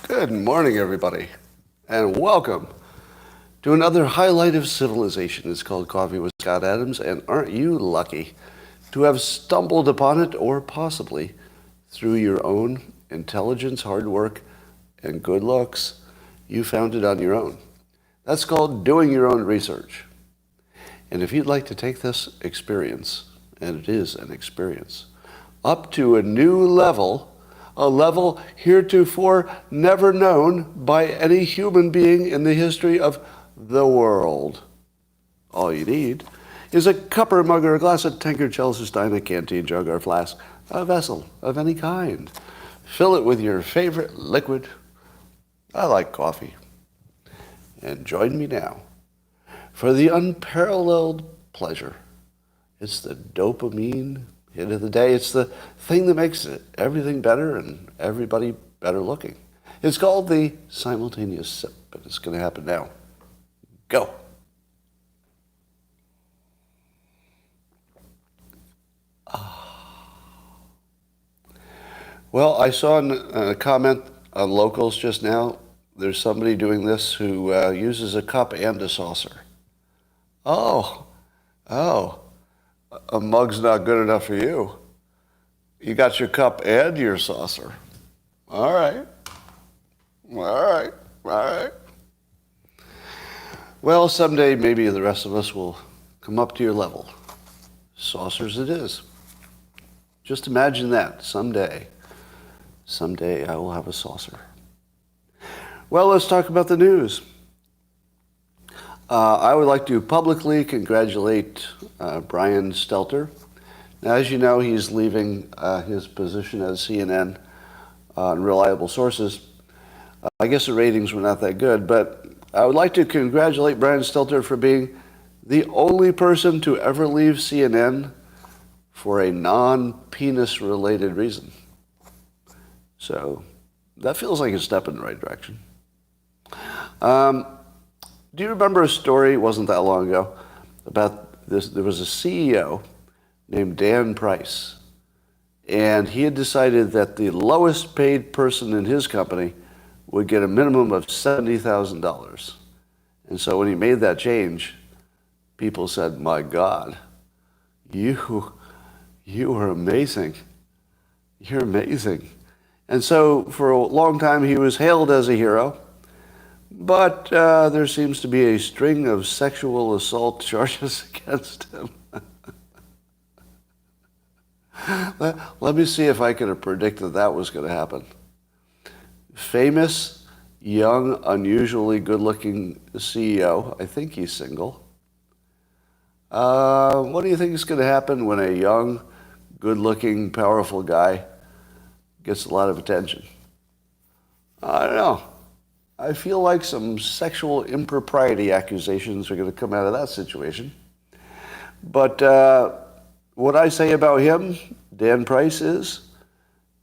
Good morning, everybody, and welcome to another highlight of civilization. It's called Coffee with Scott Adams, and aren't you lucky to have stumbled upon it, or possibly through your own intelligence, hard work, and good looks, you found it on your own. That's called doing your own research. And if you'd like to take this experience, and it is an experience, up to a new level, a level heretofore never known by any human being in the history of the world, all you need is a cup or mug or a glass, a tankard, chalice, stein, a canteen, jug, or flask, a vessel of any kind. Fill it with your favorite liquid. I like coffee. And join me now for the unparalleled pleasure. It's the dopamine hit of the day. It's the thing that makes everything better and everybody better looking. It's called the simultaneous sip, and it's going to happen now. Go. Well, I saw a comment on Locals just now. There's somebody doing this who uses a cup and a saucer. Oh, a mug's not good enough for you. You got your cup and your saucer. All right. Well, someday maybe the rest of us will come up to your level. Saucers it is. Just imagine that. Someday I will have a saucer. Well, let's talk about the news. I would like to publicly congratulate Brian Stelter. Now, as you know, he's leaving his position as CNN on reliable sources. I guess the ratings were not that good, but I would like to congratulate Brian Stelter for being the only person to ever leave CNN for a non-penis related reason. So that feels like a step in the right direction. Do you remember a story, it wasn't that long ago, about this? There was a CEO named Dan Price, and he had decided that the lowest paid person in his company would get a minimum of $70,000. And so when he made that change, people said, "My God, you are amazing. You're amazing." And so for a long time, he was hailed as a hero. But there seems to be a string of sexual assault charges against him. Let me see if I could have predicted that was going to happen. Famous, young, unusually good-looking CEO. I think he's single. What do you think is going to happen when a young, good-looking, powerful guy gets a lot of attention? I don't know. I feel like some sexual impropriety accusations are going to come out of that situation. But what I say about him, Dan Price, is,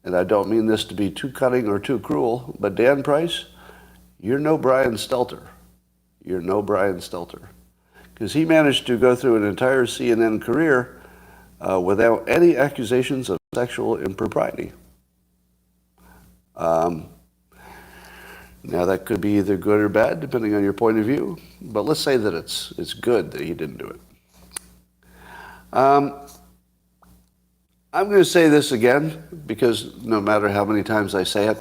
and I don't mean this to be too cutting or too cruel, but Dan Price, you're no Brian Stelter. You're no Brian Stelter. Because he managed to go through an entire CNN career without any accusations of sexual impropriety. Now, that could be either good or bad, depending on your point of view. But let's say that it's good that he didn't do it. I'm going to say this again, because no matter how many times I say it,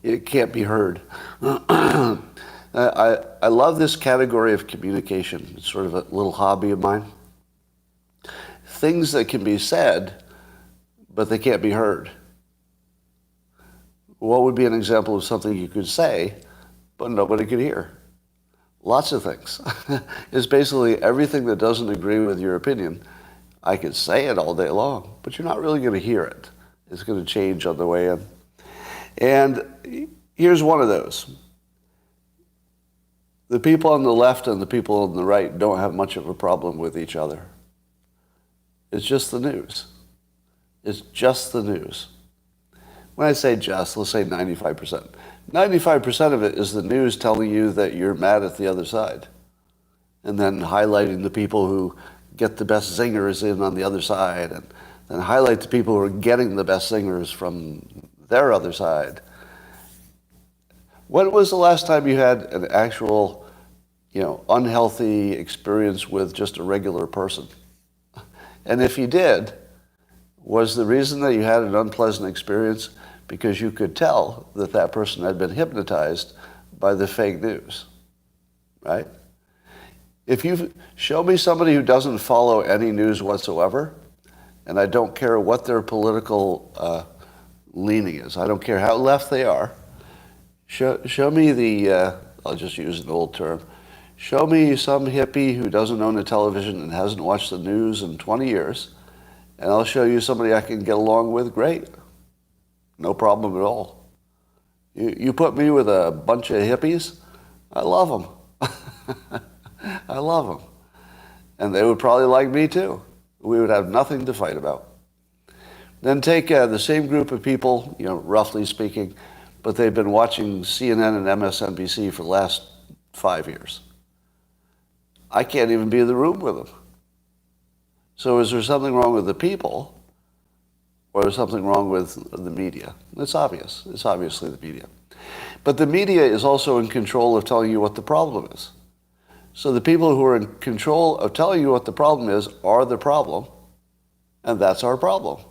it can't be heard. I love this category of communication. It's sort of a little hobby of mine. Things that can be said, but they can't be heard. What would be an example of something you could say, but nobody could hear? Lots of things. It's basically everything that doesn't agree with your opinion. I could say it all day long, but you're not really going to hear it. It's going to change on the way in. And here's one of those. The people on the left and the people on the right don't have much of a problem with each other. It's just the news. It's just the news. When I say just, let's say 95%. 95% of it is the news telling you that you're mad at the other side, and then highlighting the people who get the best zingers in on the other side, and then highlight the people who are getting the best singers from their other side. When was the last time you had an actual, unhealthy experience with just a regular person? And if you did, was the reason that you had an unpleasant experience because you could tell that that person had been hypnotized by the fake news, right? If you show me somebody who doesn't follow any news whatsoever, and I don't care what their political leaning is, I don't care how left they are, show me I'll just use an old term, show me some hippie who doesn't own a television and hasn't watched the news in 20 years, and I'll show you somebody I can get along with great. No problem at all. You put me with a bunch of hippies, I love them. I love them. And they would probably like me too. We would have nothing to fight about. Then take the same group of people, roughly speaking, but they've been watching CNN and MSNBC for the last 5 years. I can't even be in the room with them. So is there something wrong with the people, or is something wrong with the media? It's obvious. It's obviously the media. But the media is also in control of telling you what the problem is. So the people who are in control of telling you what the problem is are the problem, and that's our problem.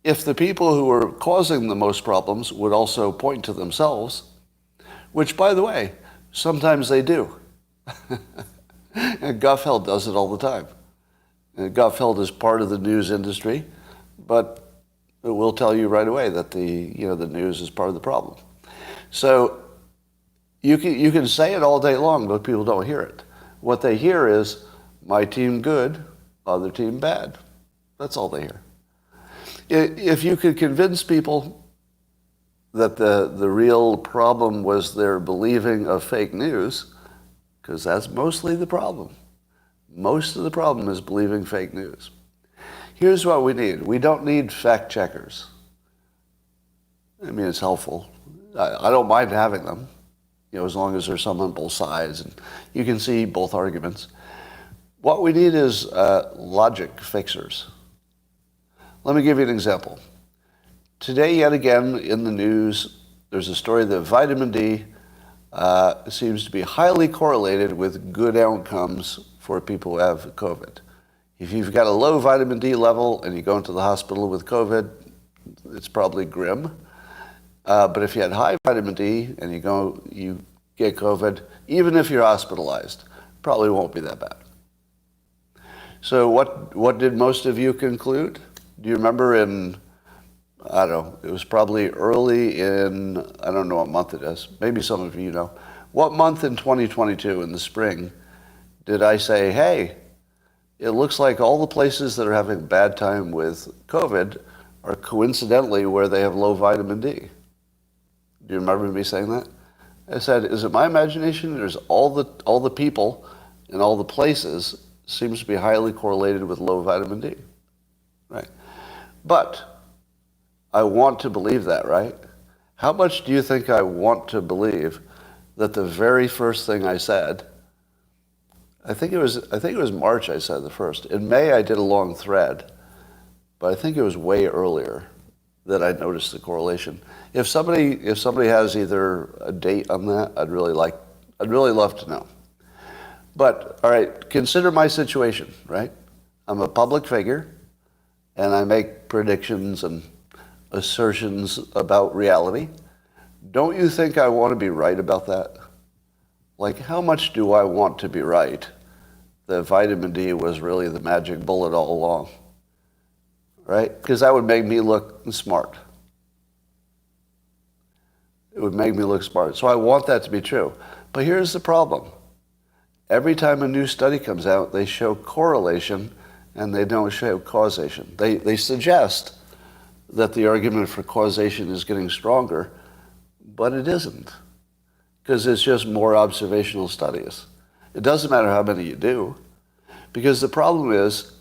If the people who are causing the most problems would also point to themselves, which, by the way, sometimes they do. And Gutfeld does it all the time. And Gutfeld is part of the news industry, but it will tell you right away that the news is part of the problem. So you can say it all day long, but people don't hear it. What they hear is, my team good, other team bad. That's all they hear. If you could convince people that the real problem was their believing of fake news, because that's mostly the problem. Most of the problem is believing fake news. Here's what we need. We don't need fact checkers. I mean, it's helpful. I don't mind having them, as long as there's some on both sides and you can see both arguments. What we need is logic fixers. Let me give you an example. Today, yet again, in the news, there's a story that vitamin D seems to be highly correlated with good outcomes for people who have COVID. If you've got a low vitamin D level and you go into the hospital with COVID, it's probably grim. But if you had high vitamin D and you get COVID, even if you're hospitalized, probably won't be that bad. So what did most of you conclude? Do you remember it was probably early in, I don't know what month it is, maybe some of you know. What month in 2022, in the spring, did I say, hey, it looks like all the places that are having a bad time with COVID are coincidentally where they have low vitamin D? Do you remember me saying that? I said, is it my imagination? There's all the people in all the places seems to be highly correlated with low vitamin D, right? But I want to believe that, right? How much do you think I want to believe that the very first thing I said, I think it was March I said the first. In May I did a long thread, but I think it was way earlier that I noticed the correlation. If somebody has either a date on that, I'd really love to know. But all right, consider my situation, right? I'm a public figure, and I make predictions and assertions about reality. Don't you think I want to be right about that? Like, how much do I want to be right that vitamin D was really the magic bullet all along? Right? Because that would make me look smart. It would make me look smart. So I want that to be true. But here's the problem. Every time a new study comes out, they show correlation and they don't show causation. They suggest that the argument for causation is getting stronger, but it isn't, because it's just more observational studies. It doesn't matter how many you do, because the problem is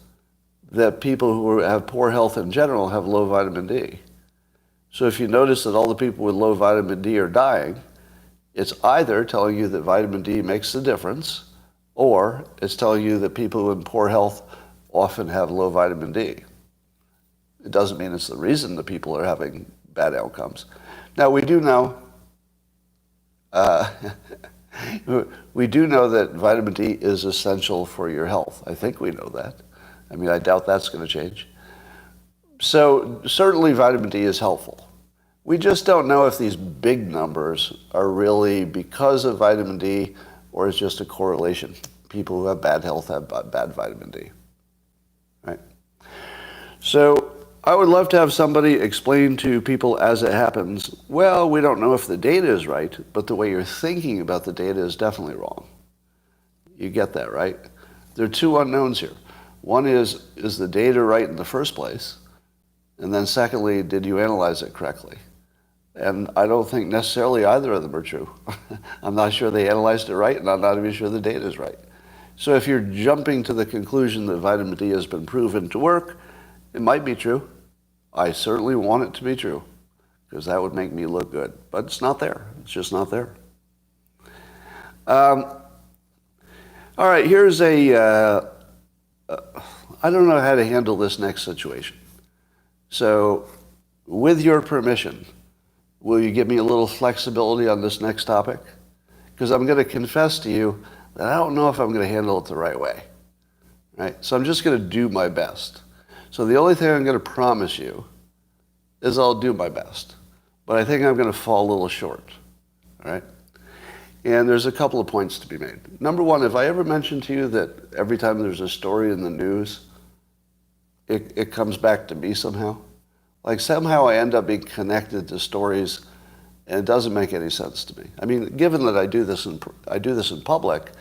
that people who have poor health in general have low vitamin D. So if you notice that all the people with low vitamin D are dying, it's either telling you that vitamin D makes the difference, or it's telling you that people in poor health often have low vitamin D. It doesn't mean it's the reason that people are having bad outcomes. Now, we do know that vitamin D is essential for your health. I think we know that. I mean, I doubt that's going to change. So certainly vitamin D is helpful. We just don't know if these big numbers are really because of vitamin D or it's just a correlation. People who have bad health have bad vitamin D, right? So I would love to have somebody explain to people as it happens, well, we don't know if the data is right, but the way you're thinking about the data is definitely wrong. You get that, right? There are two unknowns here. One is the data right in the first place? And then secondly, did you analyze it correctly? And I don't think necessarily either of them are true. I'm not sure they analyzed it right, and I'm not even sure the data is right. So if you're jumping to the conclusion that vitamin D has been proven to work, it might be true. I certainly want it to be true, because that would make me look good. But it's not there. It's just not there. All right, here's I don't know how to handle this next situation. So, with your permission, will you give me a little flexibility on this next topic? Because I'm going to confess to you that I don't know if I'm going to handle it the right way. Right? So I'm just going to do my best. So the only thing I'm going to promise you is I'll do my best. But I think I'm going to fall a little short. All right? And there's a couple of points to be made. Number one, if I ever mention to you that every time there's a story in the news, it comes back to me somehow. Like somehow I end up being connected to stories, and it doesn't make any sense to me. I mean, given that I do this in public,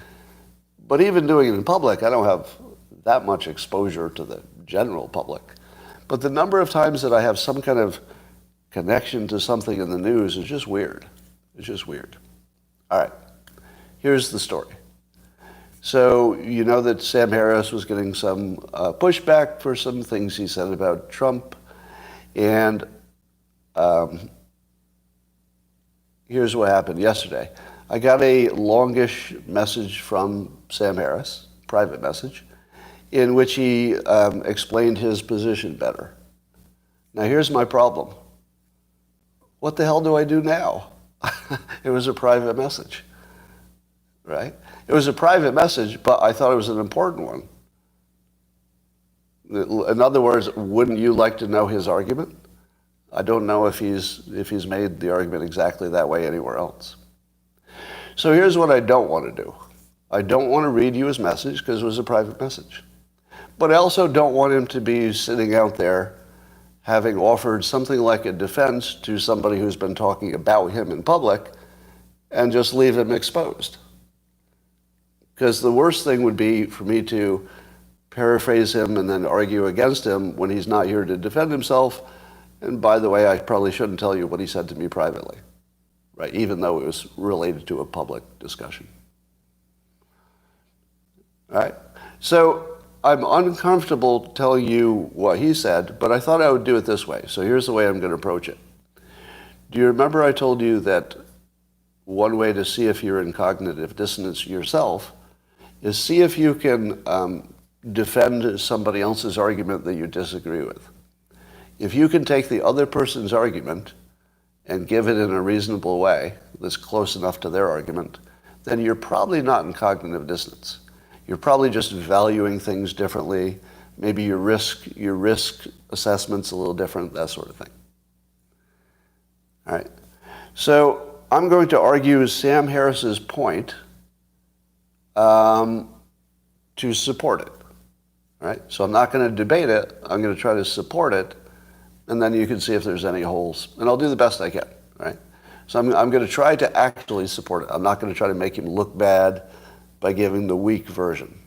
but even doing it in public, I don't have that much exposure to the general public. But the number of times that I have some kind of connection to something in the news is just weird. It's just weird. All right, here's the story. So you know that Sam Harris was getting some pushback for some things he said about Trump. And here's what happened yesterday. I got a longish message from Sam Harris, private message, in which he explained his position better. Now here's my problem. What the hell do I do now? It was a private message, right? It was a private message, but I thought it was an important one. In other words, wouldn't you like to know his argument? I don't know if he's made the argument exactly that way anywhere else. So here's what I don't want to do. I don't want to read you his message because it was a private message. But I also don't want him to be sitting out there having offered something like a defense to somebody who's been talking about him in public and just leave him exposed. Because the worst thing would be for me to paraphrase him and then argue against him when he's not here to defend himself. And by the way, I probably shouldn't tell you what he said to me privately, right? Even though it was related to a public discussion. All right? So I'm uncomfortable telling you what he said, but I thought I would do it this way. So here's the way I'm going to approach it. Do you remember I told you that one way to see if you're in cognitive dissonance yourself is see if you can defend somebody else's argument that you disagree with. If you can take the other person's argument and give it in a reasonable way that's close enough to their argument, then you're probably not in cognitive dissonance. You're probably just valuing things differently. Maybe your risk assessment's a little different, that sort of thing. All right. So I'm going to argue Sam Harris's point to support it. All right. So I'm not going to debate it. I'm going to try to support it, and then you can see if there's any holes. And I'll do the best I can. Right. So I'm going to try to actually support it. I'm not going to try to make him look bad by giving the weak version.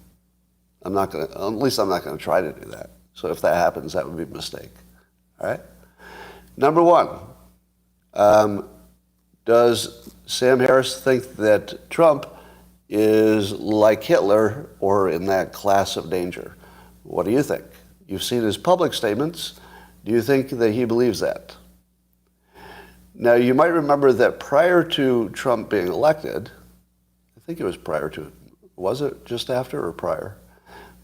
At least I'm not going to try to do that. So if that happens, that would be a mistake. All right? Number one, does Sam Harris think that Trump is like Hitler or in that class of danger? What do you think? You've seen his public statements. Do you think that he believes that? Now, you might remember that prior to Trump being elected, I think it was prior to, was it just after or prior?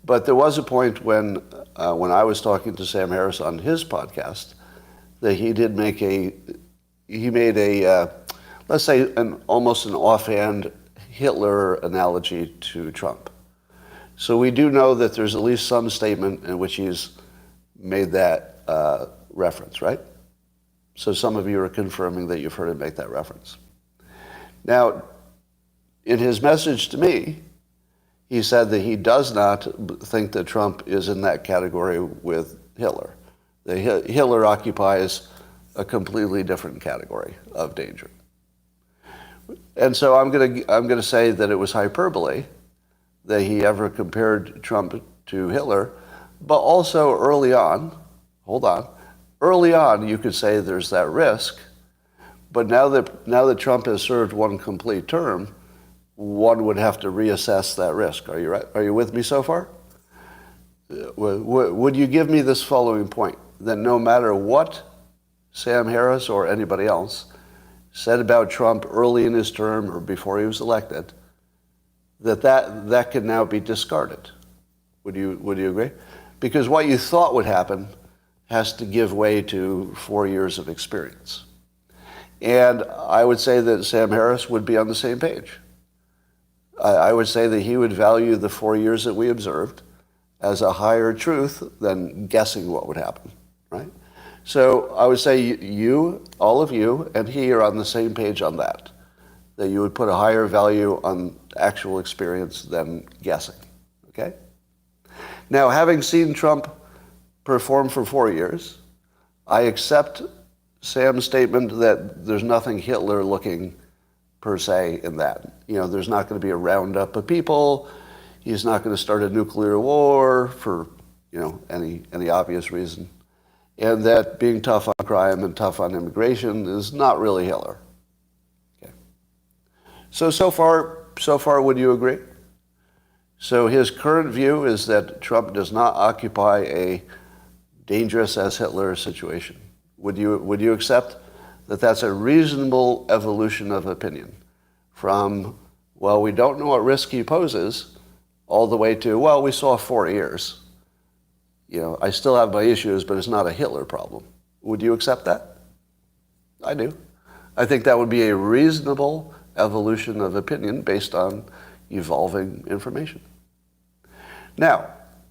But there was a point when I was talking to Sam Harris on his podcast that he made a let's say almost an offhand Hitler analogy to Trump. So we do know that there's at least some statement in which he's made that reference, right? So some of you are confirming that you've heard him make that reference. Now, in his message to me, he said that he does not think that Trump is in that category with Hitler. That Hitler occupies a completely different category of danger. And so I'm gonna say that it was hyperbole that he ever compared Trump to Hitler, but also early on you could say there's that risk, but now that Trump has served one complete term, one would have to reassess that risk. Are you right? Are you with me so far? Would you give me this following point, that no matter what Sam Harris or anybody else said about Trump early in his term or before he was elected, that could now be discarded? Would you agree? Because what you thought would happen has to give way to 4 years of experience. And I would say that Sam Harris would be on the same page. I would say that he would value the 4 years that we observed as a higher truth than guessing what would happen, right? So I would say you, all of you, and he are on the same page on that you would put a higher value on actual experience than guessing, okay? Now, having seen Trump perform for 4 years, I accept Sam's statement that there's nothing Hitler-looking per se in that. You know, there's not going to be a roundup of people. He's not going to start a nuclear war for, any obvious reason. And that being tough on crime and tough on immigration is not really Hitler. Okay. So far, would you agree? So his current view is that Trump does not occupy a dangerous as Hitler situation. Would you accept that that's a reasonable evolution of opinion from, well, we don't know what risk he poses, all the way to, well, we saw 4 years. I still have my issues, but it's not a Hitler problem. Would you accept that? I do. I think that would be a reasonable evolution of opinion based on evolving information. Now,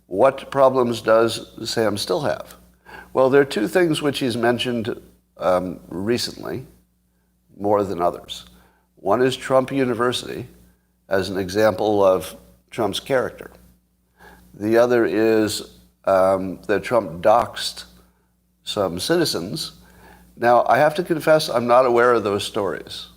what problems does Sam still have? Well, there are two things which he's mentioned recently, more than others. One is Trump University as an example of Trump's character. The other is that Trump doxed some citizens. Now, I have to confess, I'm not aware of those stories.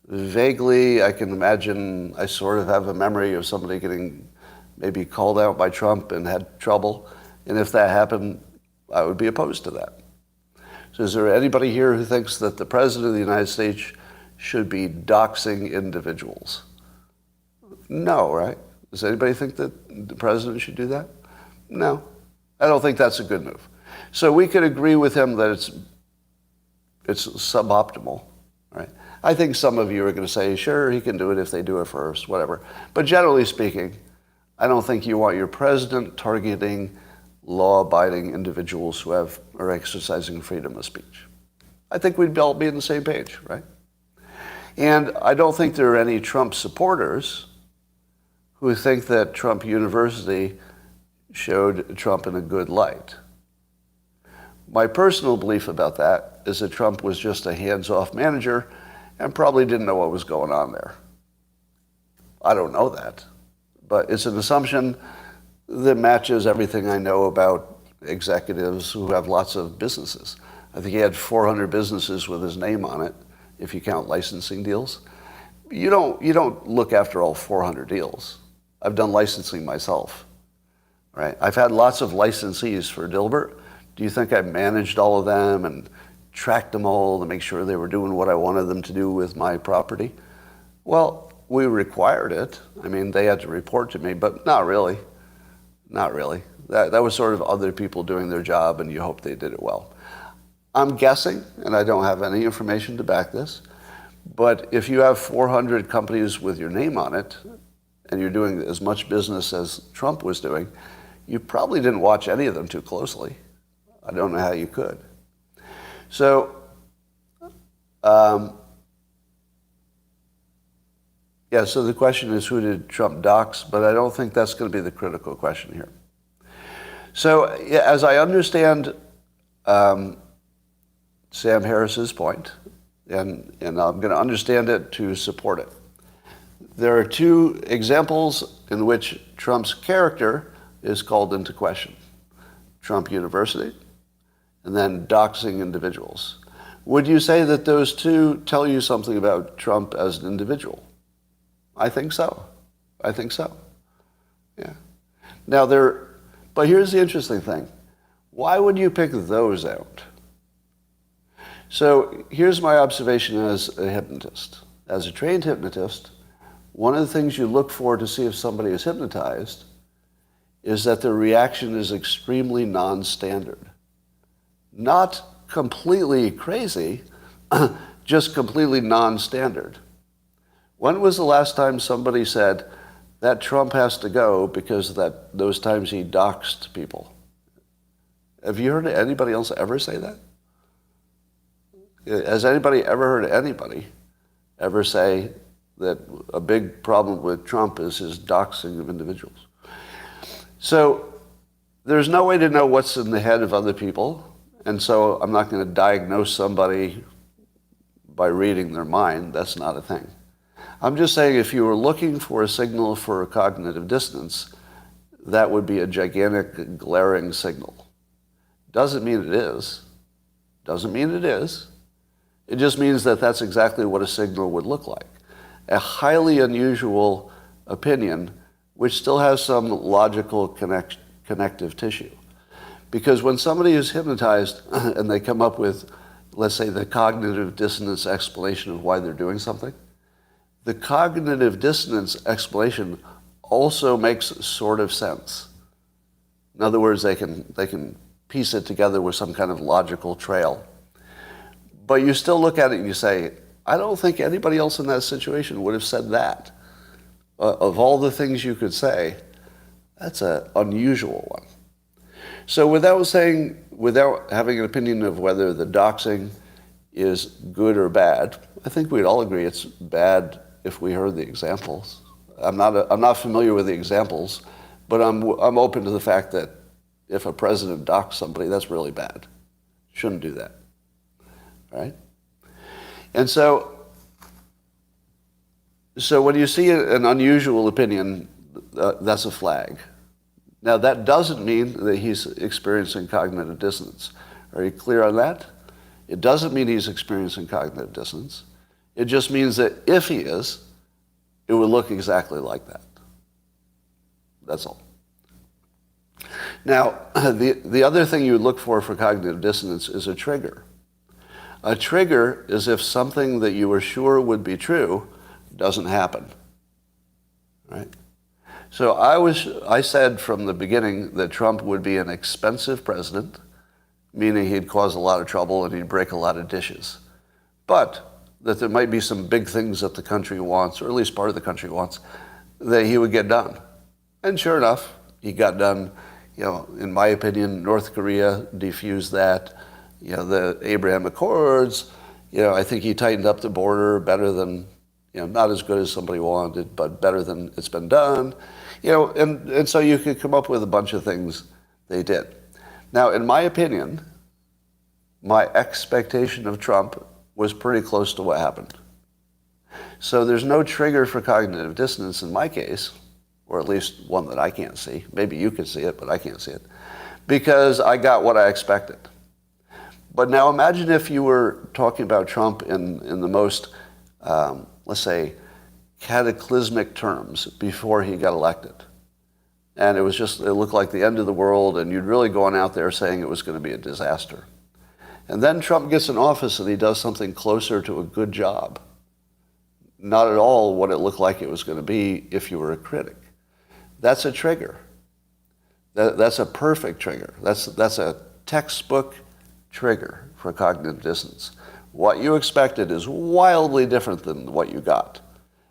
Vaguely, I can imagine, I sort of have a memory of somebody getting maybe called out by Trump and had trouble. And if that happened, I would be opposed to that. So is there anybody here who thinks that the President of the United States should be doxing individuals? No, right? Does anybody think that the President should do that? No. I don't think that's a good move. So we could agree with him that it's suboptimal, right? I think some of you are going to say, sure, he can do it if they do it first, whatever. But generally speaking, I don't think you want your president targeting law-abiding individuals who are exercising freedom of speech. I think we'd all be on the same page, right? And I don't think there are any Trump supporters who think that Trump University showed Trump in a good light. My personal belief about that is that Trump was just a hands-off manager and probably didn't know what was going on there. I don't know that, but it's an assumption that matches everything I know about executives who have lots of businesses. I think he had 400 businesses with his name on it, if you count licensing deals. You don't look after all 400 deals. I've done licensing myself, right? I've had lots of licensees for Dilbert. Do you think I managed all of them and tracked them all to make sure they were doing what I wanted them to do with my property? Well, we required it. I mean, they had to report to me, but not really. Not really. That was sort of other people doing their job, and you hope they did it well. I'm guessing, and I don't have any information to back this, but if you have 400 companies with your name on it, and you're doing as much business as Trump was doing, you probably didn't watch any of them too closely. I don't know how you could. So, so the question is, who did Trump dox? But I don't think that's going to be the critical question here. So, as I understand Sam Harris's point, and I'm going to understand it to support it, there are two examples in which Trump's character is called into question. Trump University, and then doxing individuals. Would you say that those two tell you something about Trump as an individual? I think so. Yeah. Now but here's the interesting thing. Why would you pick those out? So here's my observation as a hypnotist. As a trained hypnotist, one of the things you look for to see if somebody is hypnotized is that their reaction is extremely non-standard. Not completely crazy, just completely non-standard. When was the last time somebody said that Trump has to go because those times he doxed people? Have you heard anybody else ever say that? Has anybody ever heard anybody ever say that a big problem with Trump is his doxing of individuals? So there's no way to know what's in the head of other people, and so I'm not going to diagnose somebody by reading their mind. That's not a thing. I'm just saying if you were looking for a signal for a cognitive dissonance, that would be a gigantic, glaring signal. Doesn't mean it is. It just means that that's exactly what a signal would look like. A highly unusual opinion which still has some logical connective tissue. Because when somebody is hypnotized and they come up with, let's say, the cognitive dissonance explanation of why they're doing something, the cognitive dissonance explanation also makes sort of sense. In other words, they can piece it together with some kind of logical trail. But you still look at it and you say, I don't think anybody else in that situation would have said that. Of all the things you could say, that's an unusual one. So without having an opinion of whether the doxing is good or bad, I think we'd all agree it's bad if we heard the examples. I'm not familiar with the examples, but I'm open to the fact that if a president doxed somebody, that's really bad. Shouldn't do that, right? And so when you see an unusual opinion, that's a flag. Now, that doesn't mean that he's experiencing cognitive dissonance. Are you clear on that? It doesn't mean he's experiencing cognitive dissonance. It just means that if he is, it would look exactly like that. That's all. Now, the other thing you would look for cognitive dissonance is a trigger. A trigger is if something that you were sure would be true doesn't happen, right? So I said from the beginning that Trump would be an expensive president, meaning he'd cause a lot of trouble and he'd break a lot of dishes. But that there might be some big things that the country wants, or at least part of the country wants, that he would get done. And sure enough, he got done. In my opinion, North Korea defused that. The Abraham Accords, I think he tightened up the border better than, not as good as somebody wanted, but better than it's been done. And so you could come up with a bunch of things they did. Now, in my opinion, my expectation of Trump was pretty close to what happened. So there's no trigger for cognitive dissonance in my case, or at least one that I can't see. Maybe you can see it, but I can't see it, because I got what I expected. But now imagine if you were talking about Trump in the most, let's say, cataclysmic terms before he got elected. And it looked like the end of the world, and you'd really gone out there saying it was going to be a disaster. And then Trump gets in office and he does something closer to a good job. Not at all what it looked like it was going to be if you were a critic. That's a trigger. That's a perfect trigger. That's a textbook trigger for cognitive dissonance. What you expected is wildly different than what you got.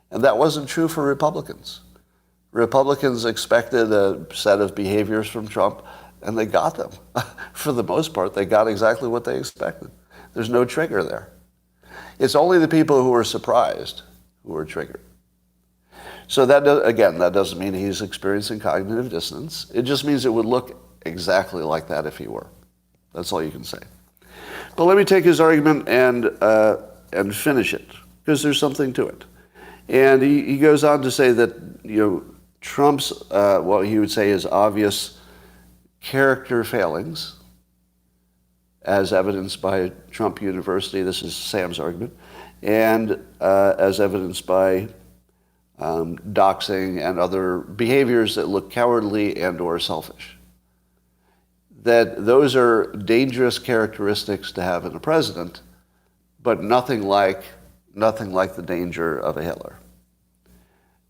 And that wasn't true for Republicans. Republicans expected a set of behaviors from Trump, and they got them. For the most part, they got exactly what they expected. There's no trigger there. It's only the people who are surprised who are triggered. So that doesn't mean he's experiencing cognitive dissonance. It just means it would look exactly like that if he were. That's all you can say. But let me take his argument and finish it, because there's something to it. And he goes on to say that, Trump's, what he would say is obvious character failings, as evidenced by Trump University, this is Sam's argument, and as evidenced by doxing and other behaviors that look cowardly and or selfish. That those are dangerous characteristics to have in a president, but nothing like the danger of a Hitler.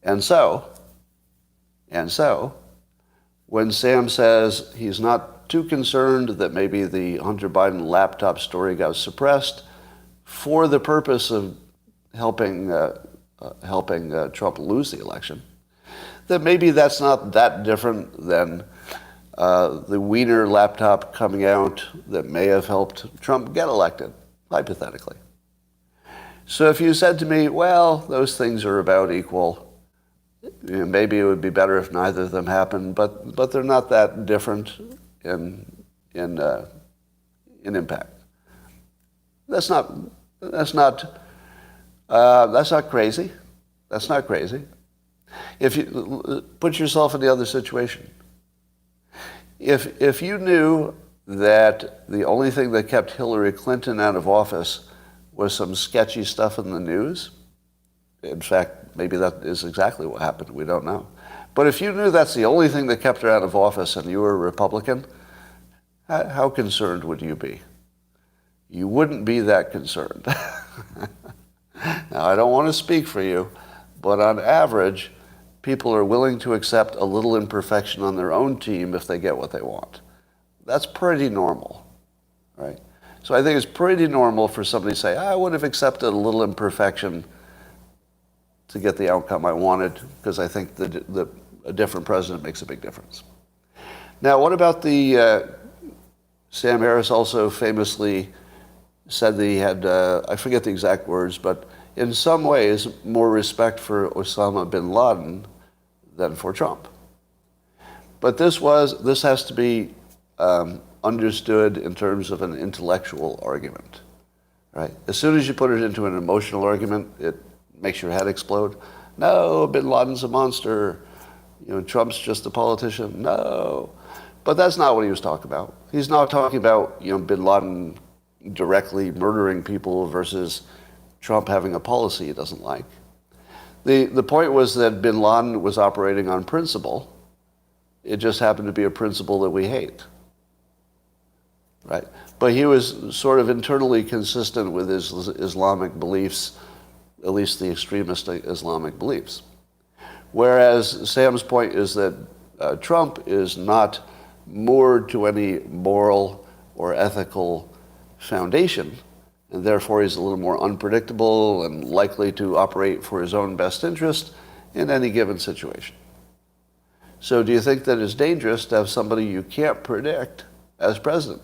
And so, when Sam says he's not too concerned that maybe the Hunter Biden laptop story got suppressed for the purpose of helping Trump lose the election, that maybe that's not that different than the Wiener laptop coming out that may have helped Trump get elected, hypothetically. So if you said to me, well, those things are about equal, maybe it would be better if neither of them happened, but they're not that different in impact. That's not crazy. That's not crazy. If you put yourself in the other situation, if you knew that the only thing that kept Hillary Clinton out of office was some sketchy stuff in the news, in fact, maybe that is exactly what happened. We don't know. But if you knew that's the only thing that kept her out of office and you were a Republican, how concerned would you be? You wouldn't be that concerned. Now, I don't want to speak for you, but on average, people are willing to accept a little imperfection on their own team if they get what they want. That's pretty normal, right? So I think it's pretty normal for somebody to say, I would have accepted a little imperfection to get the outcome I wanted, because I think a different president makes a big difference. Now, what about Sam Harris also famously said that he had, I forget the exact words, but in some ways more respect for Osama bin Laden than for Trump. But this has to be understood in terms of an intellectual argument, right? As soon as you put it into an emotional argument, it makes your head explode. No, bin Laden's a monster. Trump's just a politician. No. But that's not what he was talking about. He's not talking about, bin Laden directly murdering people versus Trump having a policy he doesn't like. The point was that bin Laden was operating on principle. It just happened to be a principle that we hate, right? But he was sort of internally consistent with his Islamic beliefs, at least the extremist Islamic beliefs. Whereas Sam's point is that Trump is not moored to any moral or ethical foundation, and therefore he's a little more unpredictable and likely to operate for his own best interest in any given situation. So do you think that it's dangerous to have somebody you can't predict as president?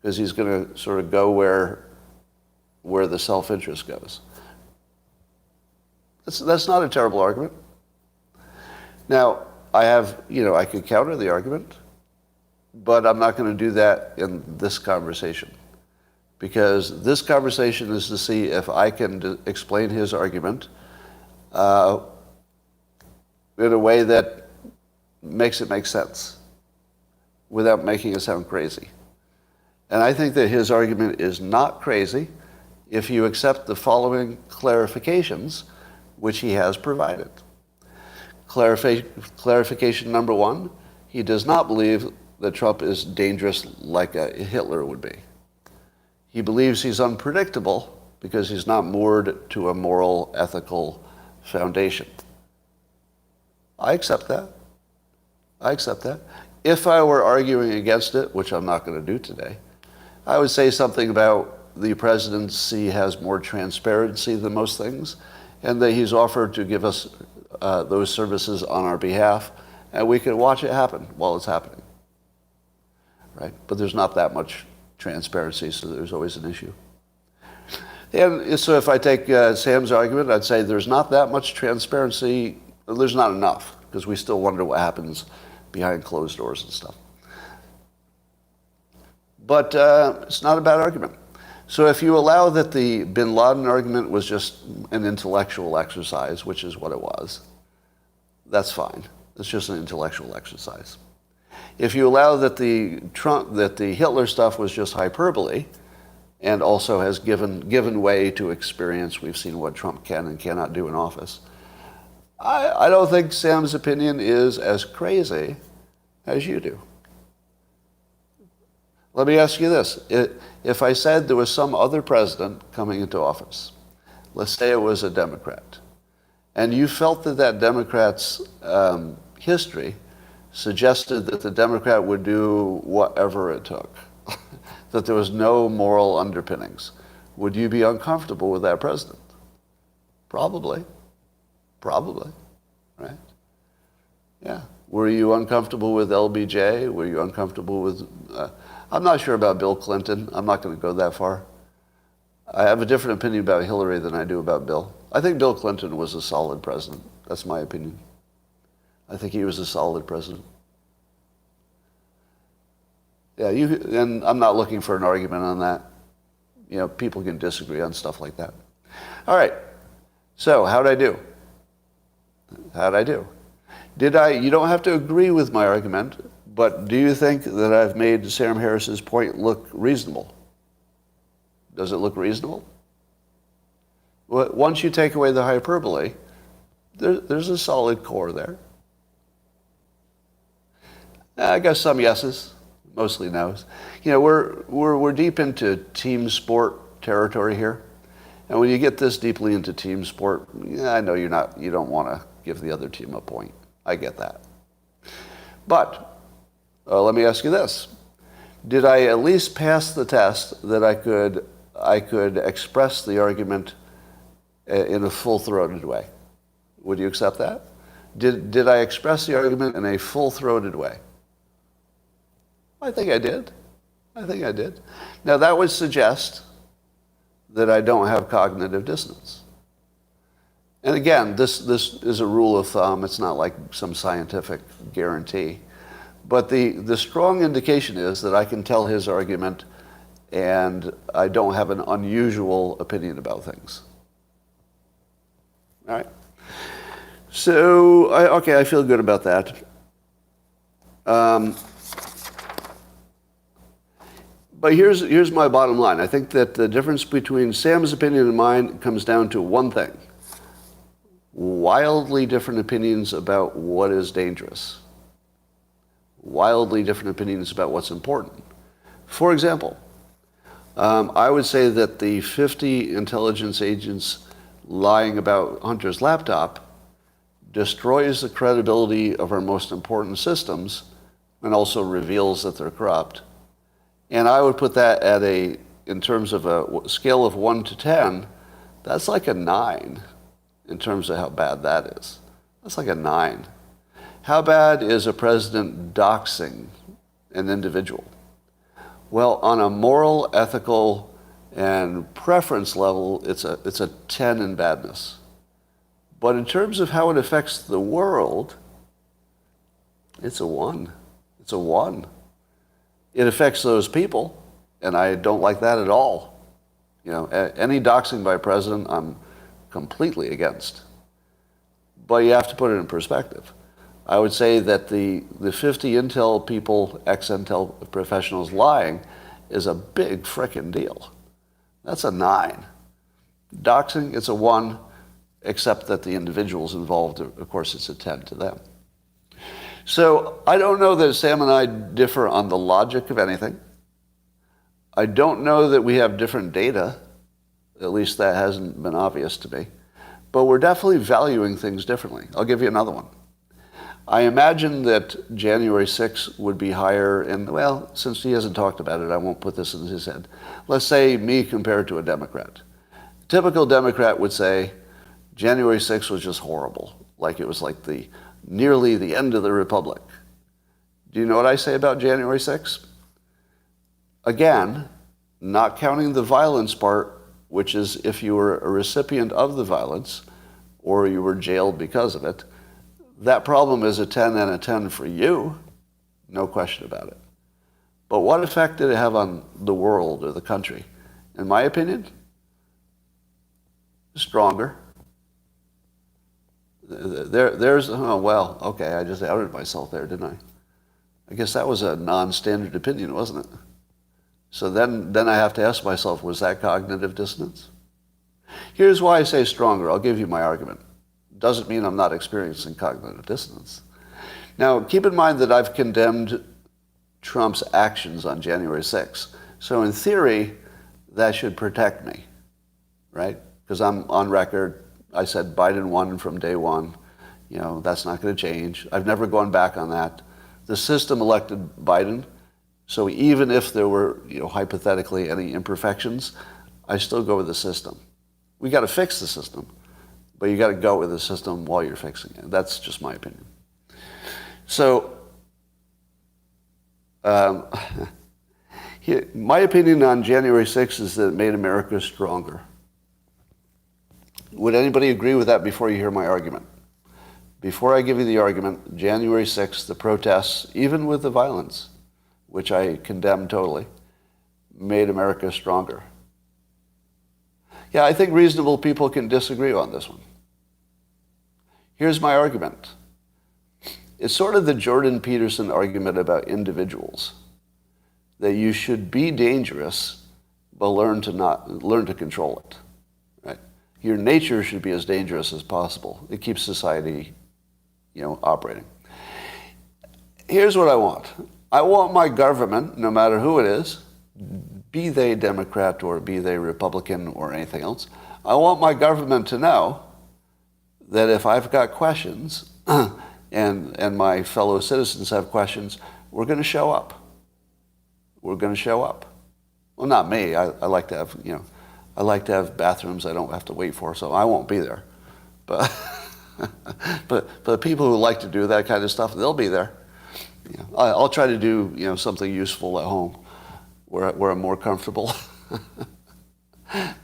Because he's going to sort of go where the self-interest goes. That's not a terrible argument. Now, I could counter the argument, but I'm not going to do that in this conversation. Because this conversation is to see if I can explain his argument in a way that makes it make sense without making it sound crazy. And I think that his argument is not crazy if you accept the following clarifications which he has provided. Clarification number one, he does not believe that Trump is dangerous like a Hitler would be. He believes he's unpredictable because he's not moored to a moral, ethical foundation. I accept that. If I were arguing against it, which I'm not going to do today, I would say something about the presidency has more transparency than most things, and that he's offered to give us those services on our behalf, and we can watch it happen while it's happening. Right? But there's not that much transparency, so there's always an issue. And so if I take Sam's argument, I'd say there's not that much transparency. There's not enough, because we still wonder what happens behind closed doors and stuff. But it's not a bad argument. So if you allow that the bin Laden argument was just an intellectual exercise, which is what it was, that's fine. It's just an intellectual exercise. If you allow that the Hitler stuff was just hyperbole, and also has given way to experience, we've seen what Trump can and cannot do in office, I don't think Sam's opinion is as crazy as you do. Let me ask you this. If I said there was some other president coming into office, let's say it was a Democrat, and you felt that that Democrat's history suggested that the Democrat would do whatever it took, that there was no moral underpinnings, would you be uncomfortable with that president? Probably. Probably. Right? Yeah. Were you uncomfortable with LBJ? Were you uncomfortable with... I'm not sure about Bill Clinton. I'm not going to go that far. I have a different opinion about Hillary than I do about Bill. I think Bill Clinton was a solid president. That's my opinion. I think he was a solid president. Yeah, and I'm not looking for an argument on that. You know, people can disagree on stuff like that. All right. So, how'd I do? How'd I do? You don't have to agree with my argument, but do you think that I've made Sam Harris's point look reasonable? Does it look reasonable? Well, once you take away the hyperbole, there's a solid core there. I guess some yeses, mostly no's. You know, we're deep into team sport territory here, and when you get this deeply into team sport, I know you don't want to give the other team a point. I get that. But let me ask you this: did I at least pass the test that I could express the argument in a full-throated way? Would you accept that? Did I express the argument in a full-throated way? I think I did. I think I did. Now, that would suggest that I don't have cognitive dissonance. And again, this is a rule of thumb. It's not like some scientific guarantee. But the strong indication is that I can tell his argument and I don't have an unusual opinion about things. All right? So, I feel good about that. But here's my bottom line. I think that the difference between Sam's opinion and mine comes down to one thing: wildly different opinions about what is dangerous. Wildly different opinions about what's important. For example, I would say that the 50 intelligence agents lying about Hunter's laptop destroys the credibility of our most important systems and also reveals that they're corrupt. And I would put that in terms of a scale of 1 to 10, that's like a 9 in terms of how bad that is. That's like a 9. How bad is a president doxing an individual? Well, on a moral, ethical, and preference level, it's a 10 in badness. But in terms of how it affects the world, it's a 1. It's a 1. It affects those people, and I don't like that at all. You know, any doxing by a president, I'm completely against. But you have to put it in perspective. I would say that the 50 Intel people, ex-Intel professionals lying is a big frickin' deal. That's a 9. Doxing, it's a 1, except that the individuals involved, of course, it's a 10 to them. So I don't know that Sam and I differ on the logic of anything. I don't know that we have different data. At least that hasn't been obvious to me. But we're definitely valuing things differently. I'll give you another one. I imagine that January 6th would be higher, and well, since he hasn't talked about it, I won't put this in his head. Let's say me compared to a Democrat. A typical Democrat would say, January 6th was just horrible. like it was like nearly the end of the republic. Do you know what I say about January 6th? Again, not counting the violence part, which is if you were a recipient of the violence or you were jailed because of it, that problem is a 10 and a 10 for you, no question about it. But what effect did it have on the world or the country? In my opinion, stronger. There's, oh, well, okay, I just outed myself there, didn't I? I guess that was a non-standard opinion, wasn't it? So then I have to ask myself, was that cognitive dissonance? Here's why I say stronger. I'll give you my argument. Doesn't mean I'm not experiencing cognitive dissonance. Now, keep in mind that I've condemned Trump's actions on January 6th. So in theory, that should protect me, right? Because I'm on record. I said Biden won from day one. You know, that's not going to change. I've never gone back on that. The system elected Biden. So even if there were, you know, hypothetically any imperfections, I still go with the system. We got to fix the system, but you got to go with the system while you're fixing it. That's just my opinion. So, my opinion on January 6th is that it made America stronger. Would anybody agree with that before you hear my argument? Before I give you the argument, January 6th, the protests, even with the violence, which I condemn totally, made America stronger. Yeah, I think reasonable people can disagree on this one. Here's my argument. It's sort of the Jordan Peterson argument about individuals, that you should be dangerous, but learn to control it. Right? Your nature should be as dangerous as possible. It keeps society, you know, operating. Here's what I want. I want my government, no matter who it is, be they Democrat or be they Republican or anything else, I want my government to know that if I've got questions and my fellow citizens have questions, we're going to show up. We're going to show up. Well, not me. I like to have, you know, I like to have bathrooms I don't have to wait for, so I won't be there. But but people who like to do that kind of stuff, they'll be there. You know, I'll try to do, you know, something useful at home where I'm more comfortable.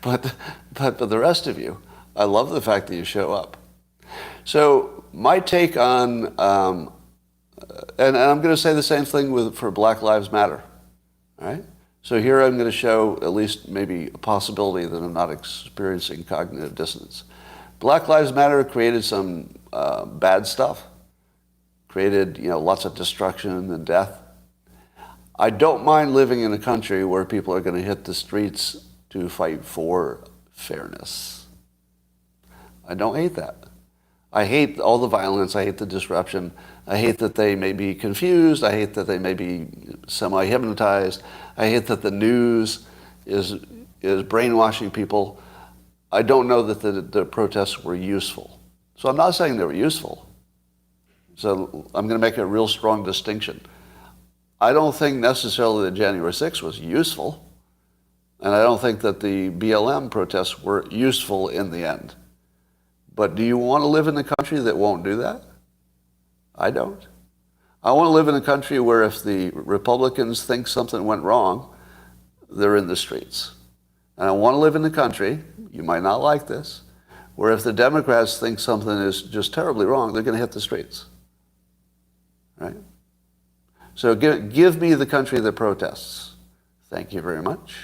but for the rest of you, I love the fact that you show up. So my take on, and I'm going to say the same thing for Black Lives Matter. All right? So here I'm going to show at least maybe a possibility that I'm not experiencing cognitive dissonance. Black Lives Matter created some bad stuff. Created, you know, lots of destruction and death. I don't mind living in a country where people are going to hit the streets to fight for fairness. I don't hate that. I hate all the violence. I hate the disruption. I hate that they may be confused. I hate that they may be semi-hypnotized. I hate that the news is brainwashing people. I don't know that the protests were useful. So I'm not saying they were useful. So I'm going to make a real strong distinction. I don't think necessarily that January 6th was useful, and I don't think that the BLM protests were useful in the end. But do you want to live in a country that won't do that? I don't. I want to live in a country where if the Republicans think something went wrong, they're in the streets. And I want to live in a country, you might not like this, where if the Democrats think something is just terribly wrong, they're going to hit the streets. Right? So give me the country that protests. Thank you very much.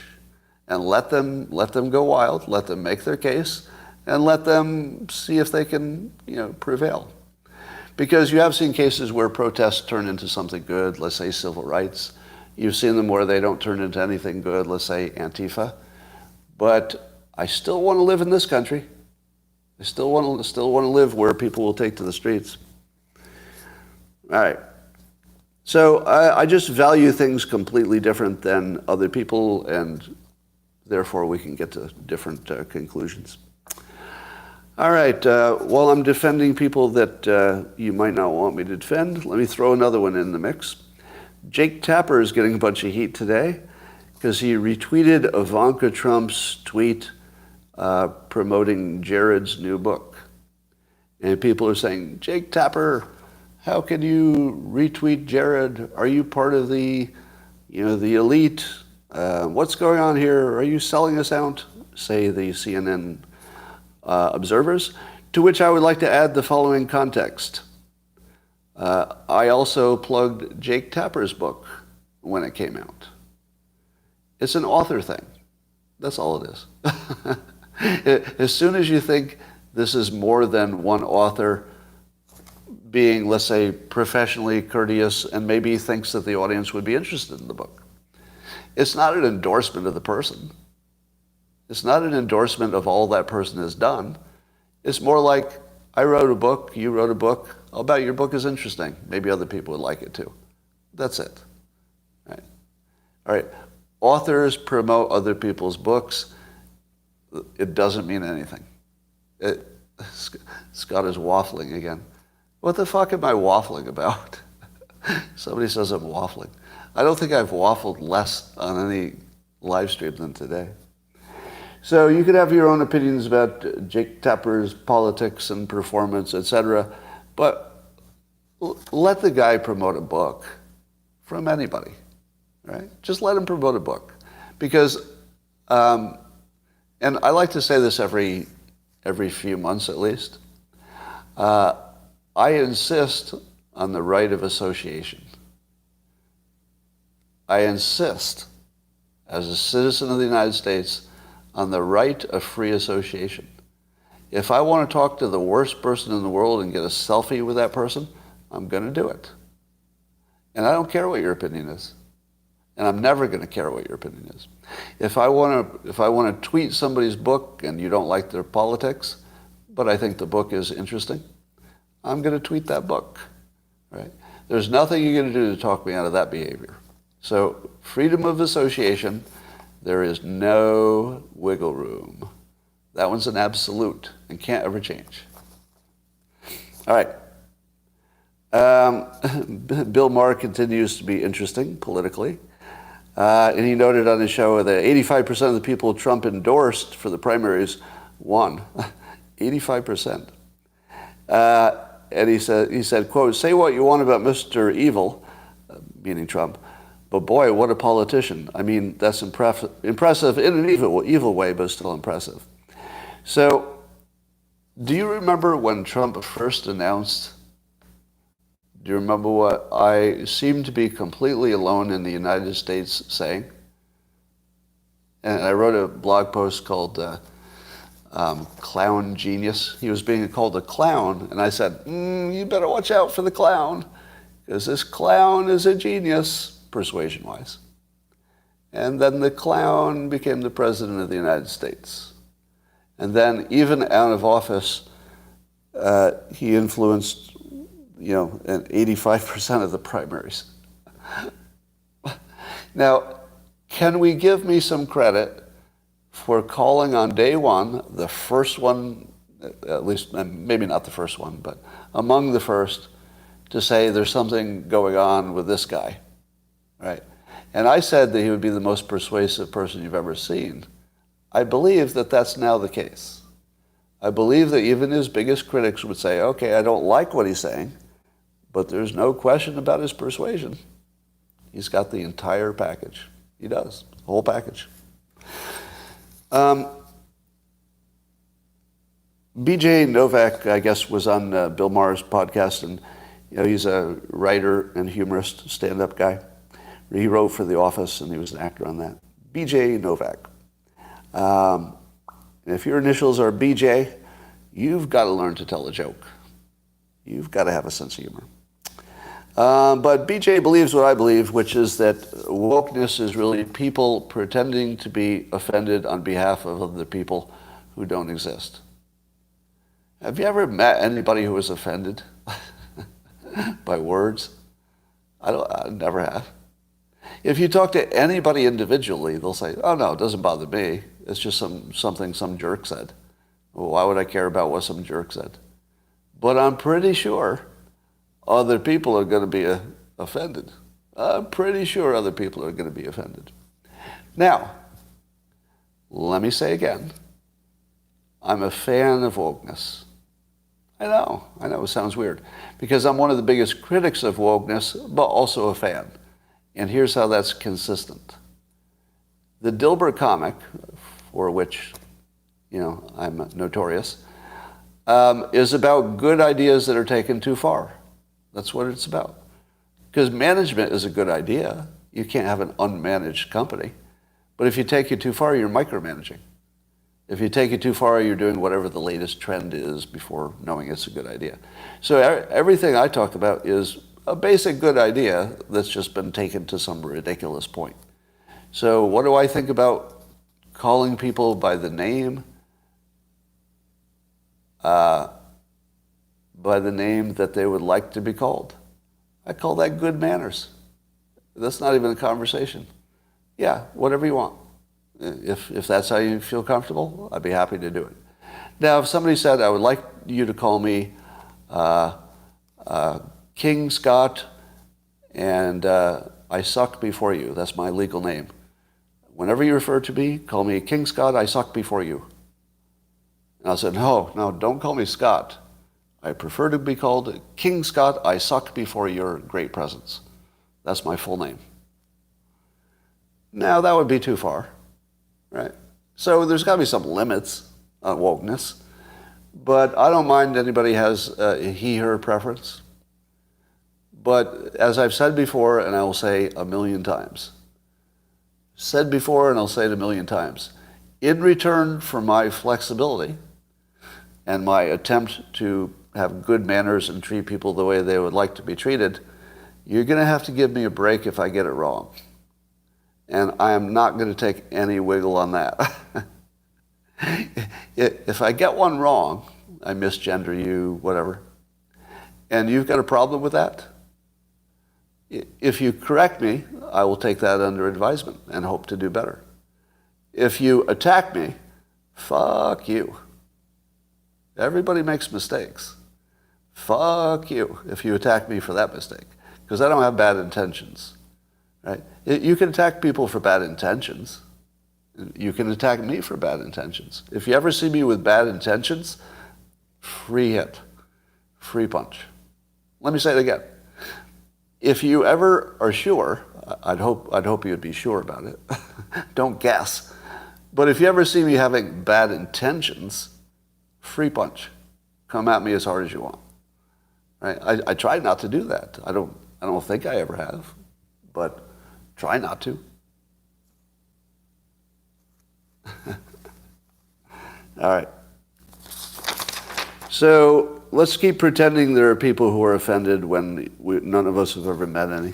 And let them go wild, let them make their case, and let them see if they can, you know, prevail. Because you have seen cases where protests turn into something good, let's say civil rights. You've seen them where they don't turn into anything good, let's say Antifa. But I still want to live in this country. I still want to live where people will take to the streets. All right. So I just value things completely different than other people, and therefore we can get to different conclusions. All right. While I'm defending people that you might not want me to defend, let me throw another one in the mix. Jake Tapper is getting a bunch of heat today because he retweeted Ivanka Trump's tweet promoting Jared's new book. And people are saying, Jake Tapper, how can you retweet Jared? Are you part of the elite? What's going on here? Are you selling us out? Say the CNN observers. To which I would like to add the following context. I also plugged Jake Tapper's book when it came out. It's an author thing. That's all it is. As soon as you think this is more than one author being, let's say, professionally courteous and maybe thinks that the audience would be interested in the book, it's not an endorsement of the person. It's not an endorsement of all that person has done. It's more like, I wrote a book, you wrote a book, I'll bet your book is interesting. Maybe other people would like it too. That's it. Right. All right. Authors promote other people's books. It doesn't mean anything. Scott is waffling again. What the fuck am I waffling about? Somebody says I'm waffling. I don't think I've waffled less on any live stream than today. So you could have your own opinions about Jake Tapper's politics and performance, etc., but let the guy promote a book from anybody, right? Just let him promote a book. Because, and I like to say this every few months at least, I insist on the right of association. I insist, as a citizen of the United States, on the right of free association. If I want to talk to the worst person in the world and get a selfie with that person, I'm going to do it. And I don't care what your opinion is. And I'm never going to care what your opinion is. If I want to tweet somebody's book and you don't like their politics, but I think the book is interesting, I'm going to tweet that book. Right? There's nothing you're going to do to talk me out of that behavior. So freedom of association, there is no wiggle room. That one's an absolute and can't ever change. All right. Bill Maher continues to be interesting politically. And he noted on his show that 85% of the people Trump endorsed for the primaries won. 85%. And he said, quote, say what you want about Mr. Evil, meaning Trump, but boy, what a politician. I mean, that's impressive in an evil way, but still impressive. So, do you remember when Trump first announced? Do you remember what I seem to be completely alone in the United States saying? And I wrote a blog post called Clown Genius. He was being called a clown, and I said, you better watch out for the clown, because this clown is a genius, persuasion-wise. And then the clown became the president of the United States. And then, even out of office, he influenced, 85% of the primaries. Now, can we give me some credit for calling on day one, the first one, at least maybe not the first one, but among the first, to say there's something going on with this guy, right? And I said that he would be the most persuasive person you've ever seen. I believe that that's now the case. I believe that even his biggest critics would say, okay, I don't like what he's saying, but there's no question about his persuasion. He's got the entire package. He does, the whole package. BJ Novak, I guess, was on Bill Maher's podcast, and he's a writer and humorist, stand-up guy. He wrote for The Office, and he was an actor on that. BJ Novak. If your initials are BJ, you've got to learn to tell a joke. You've got to have a sense of humor. But BJ believes what I believe, which is that wokeness is really people pretending to be offended on behalf of other people who don't exist. Have you ever met anybody who was offended by words? I never have. If you talk to anybody individually, they'll say, oh no, it doesn't bother me. It's just something some jerk said. Well, why would I care about what some jerk said? But I'm pretty sure other people are going to be offended. I'm pretty sure other people are going to be offended. Now, let me say again, I'm a fan of wokeness. I know, it sounds weird. Because I'm one of the biggest critics of wokeness, but also a fan. And here's how that's consistent. The Dilbert comic, for which, I'm notorious, is about good ideas that are taken too far. That's what it's about. Because management is a good idea. You can't have an unmanaged company. But if you take it too far, you're micromanaging. If you take it too far, you're doing whatever the latest trend is before knowing it's a good idea. So everything I talk about is a basic good idea that's just been taken to some ridiculous point. So what do I think about calling people by the name? By the name that they would like to be called. I call that good manners. That's not even a conversation. Yeah, whatever you want. If that's how you feel comfortable, I'd be happy to do it. Now, if somebody said, I would like you to call me King Scott, and I suck before you. That's my legal name. Whenever you refer to me, call me King Scott, I suck before you. And I said, no, don't call me Scott. I prefer to be called King Scott, I suck before your great presence. That's my full name. Now, that would be too far. Right? So there's got to be some limits on wokeness. But I don't mind anybody has a he, her preference. But as I've said before, and I will say a million times, said before and I'll say it a million times, in return for my flexibility and my attempt to have good manners and treat people the way they would like to be treated, you're going to have to give me a break if I get it wrong. And I am not going to take any wiggle on that. If I get one wrong, I misgender you, whatever, and you've got a problem with that, if you correct me, I will take that under advisement and hope to do better. If you attack me, fuck you. Everybody makes mistakes. Fuck you if you attack me for that mistake, because I don't have bad intentions. Right? You can attack people for bad intentions. You can attack me for bad intentions. If you ever see me with bad intentions, free hit, free punch. Let me say it again. If you ever are sure, I'd hope you'd be sure about it. Don't guess. But if you ever see me having bad intentions, free punch. Come at me as hard as you want. Right? I try not to do that. I don't think I ever have, but try not to. All right. So let's keep pretending there are people who are offended when none of us have ever met any.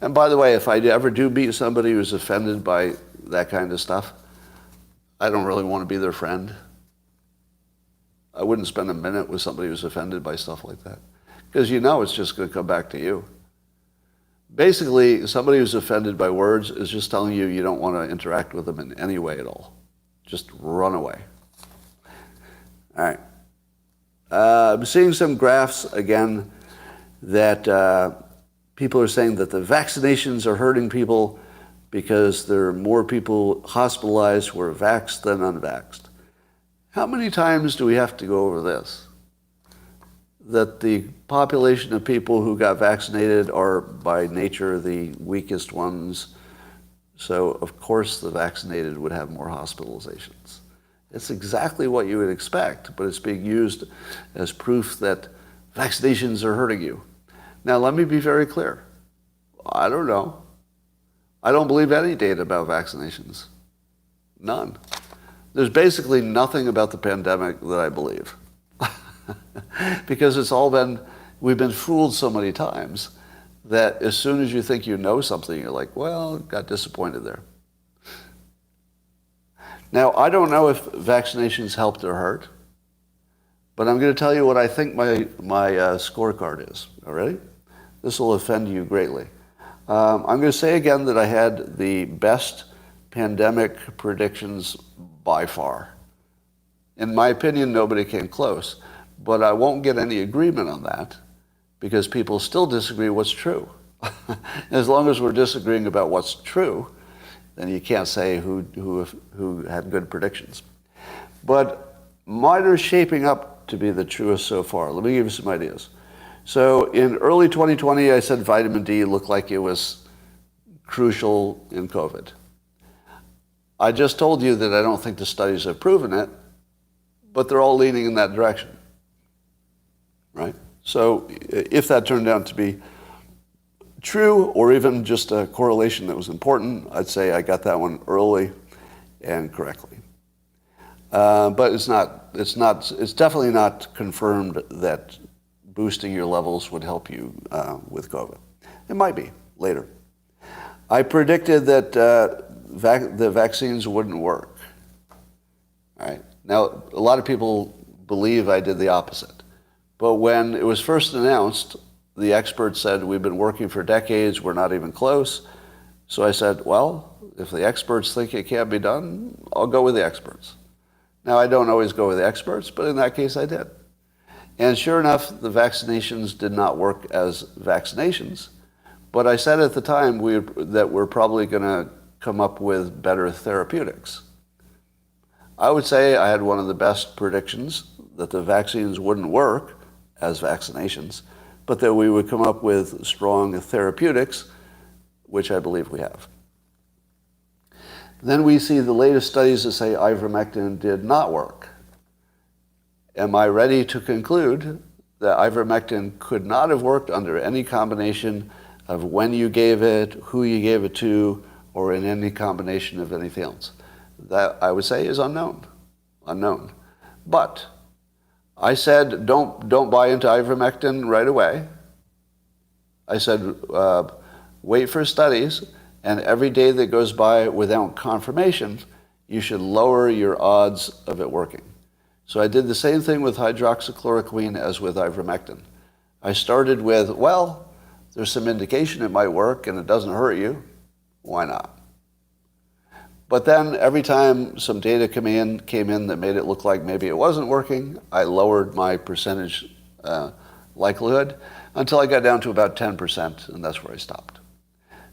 And by the way, if I ever do meet somebody who's offended by that kind of stuff, I don't really want to be their friend. I wouldn't spend a minute with somebody who's offended by stuff like that, because it's just going to come back to you. Basically, somebody who's offended by words is just telling you you don't want to interact with them in any way at all. Just run away. All right. I'm seeing some graphs again that people are saying that the vaccinations are hurting people because there are more people hospitalized who are vaxxed than unvaxxed. How many times do we have to go over this? That the population of people who got vaccinated are by nature the weakest ones. So, of course, the vaccinated would have more hospitalizations. It's exactly what you would expect, but it's being used as proof that vaccinations are hurting you. Now, let me be very clear. I don't know. I don't believe any data about vaccinations. None. There's basically nothing about the pandemic that I believe. Because we've been fooled so many times that as soon as you think you know something, you're like, well, got disappointed there. Now, I don't know if vaccinations helped or hurt, but I'm going to tell you what I think my scorecard is. All right? This will offend you greatly. I'm going to say again that I had the best pandemic predictions by far. In my opinion, nobody came close. But I won't get any agreement on that because people still disagree what's true. As long as we're disagreeing about what's true, then you can't say who had good predictions. But mine are shaping up to be the truest so far. Let me give you some ideas. So in early 2020, I said vitamin D looked like it was crucial in COVID. I just told you that I don't think the studies have proven it, but they're all leaning in that direction, right? So if that turned out to be true, or even just a correlation that was important, I'd say I got that one early and correctly. But it's definitely not confirmed that boosting your levels would help you with COVID. It might be later. I predicted that the vaccines wouldn't work. All right. Now, a lot of people believe I did the opposite. But when it was first announced, the experts said, we've been working for decades, we're not even close. So I said, well, if the experts think it can't be done, I'll go with the experts. Now, I don't always go with the experts, but in that case, I did. And sure enough, the vaccinations did not work as vaccinations. But I said at the time that we're probably going to come up with better therapeutics. I would say I had one of the best predictions that the vaccines wouldn't work as vaccinations, but that we would come up with strong therapeutics, which I believe we have. Then we see the latest studies that say ivermectin did not work. Am I ready to conclude that ivermectin could not have worked under any combination of when you gave it, who you gave it to, or in any combination of anything else? That, I would say, is unknown. But I said, don't buy into ivermectin right away. I said, wait for studies, and every day that goes by without confirmation, you should lower your odds of it working. So I did the same thing with hydroxychloroquine as with ivermectin. I started with, well, there's some indication it might work and it doesn't hurt you. Why not? But then every time some data came in that made it look like maybe it wasn't working, I lowered my percentage likelihood until I got down to about 10%, and that's where I stopped.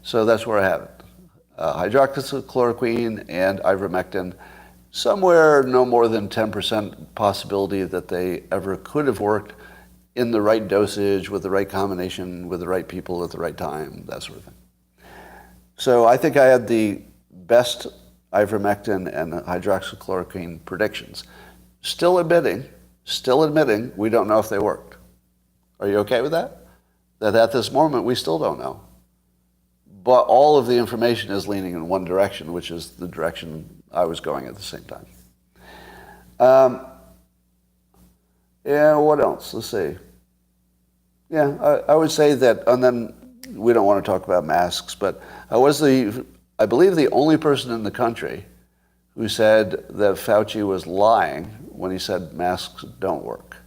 So that's where I have it. Hydroxychloroquine and ivermectin, somewhere no more than 10% possibility that they ever could have worked in the right dosage, with the right combination, with the right people at the right time, that sort of thing. So I think I had the best ivermectin and hydroxychloroquine predictions. Still admitting, we don't know if they worked. Are you okay with that? That at this moment, we still don't know. But all of the information is leaning in one direction, which is the direction I was going at the same time. Yeah, what else? Let's see. Yeah, I would say that, and then we don't want to talk about masks, but I believe the only person in the country who said that Fauci was lying when he said masks don't work.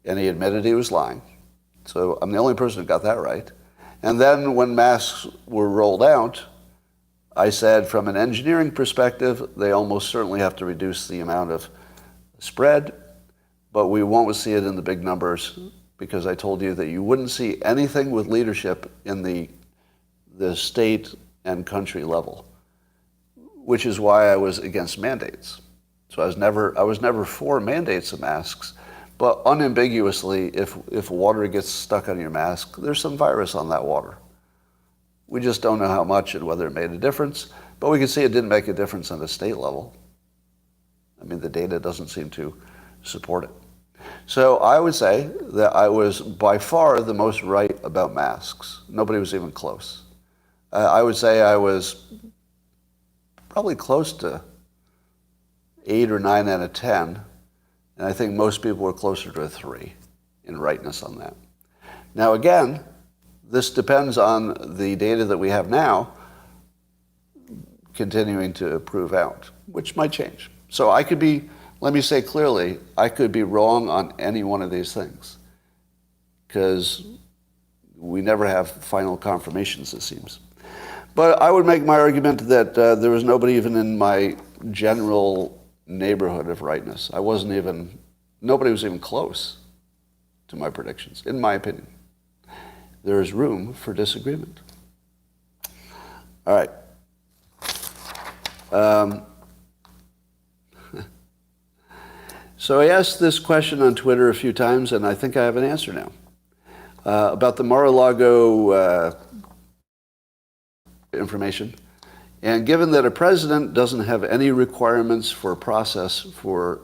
And he admitted he was lying. So I'm the only person who got that right. And then when masks were rolled out, I said from an engineering perspective, they almost certainly have to reduce the amount of spread, but we won't see it in the big numbers, because I told you that you wouldn't see anything with leadership in the state and country level, which is why I was against mandates. So I was never for mandates of masks, but unambiguously, if water gets stuck on your mask, there's some virus on that water. We just don't know how much and whether it made a difference, but we can see it didn't make a difference on the state level. I mean, the data doesn't seem to support it. So I would say that I was by far the most right about masks. Nobody was even close. I would say I was probably close to 8 or 9 out of 10, and I think most people were closer to a 3 in rightness on that. Now again, this depends on the data that we have now continuing to prove out, which might change. So I could be, let me say clearly, I could be wrong on any one of these things, because we never have final confirmations, it seems. But I would make my argument that there was nobody even in my general neighborhood of rightness. Nobody was even close to my predictions, in my opinion. There is room for disagreement. All right. So I asked this question on Twitter a few times, and I think I have an answer now. About the Mar-a-Lago information. And given that a president doesn't have any requirements for a process for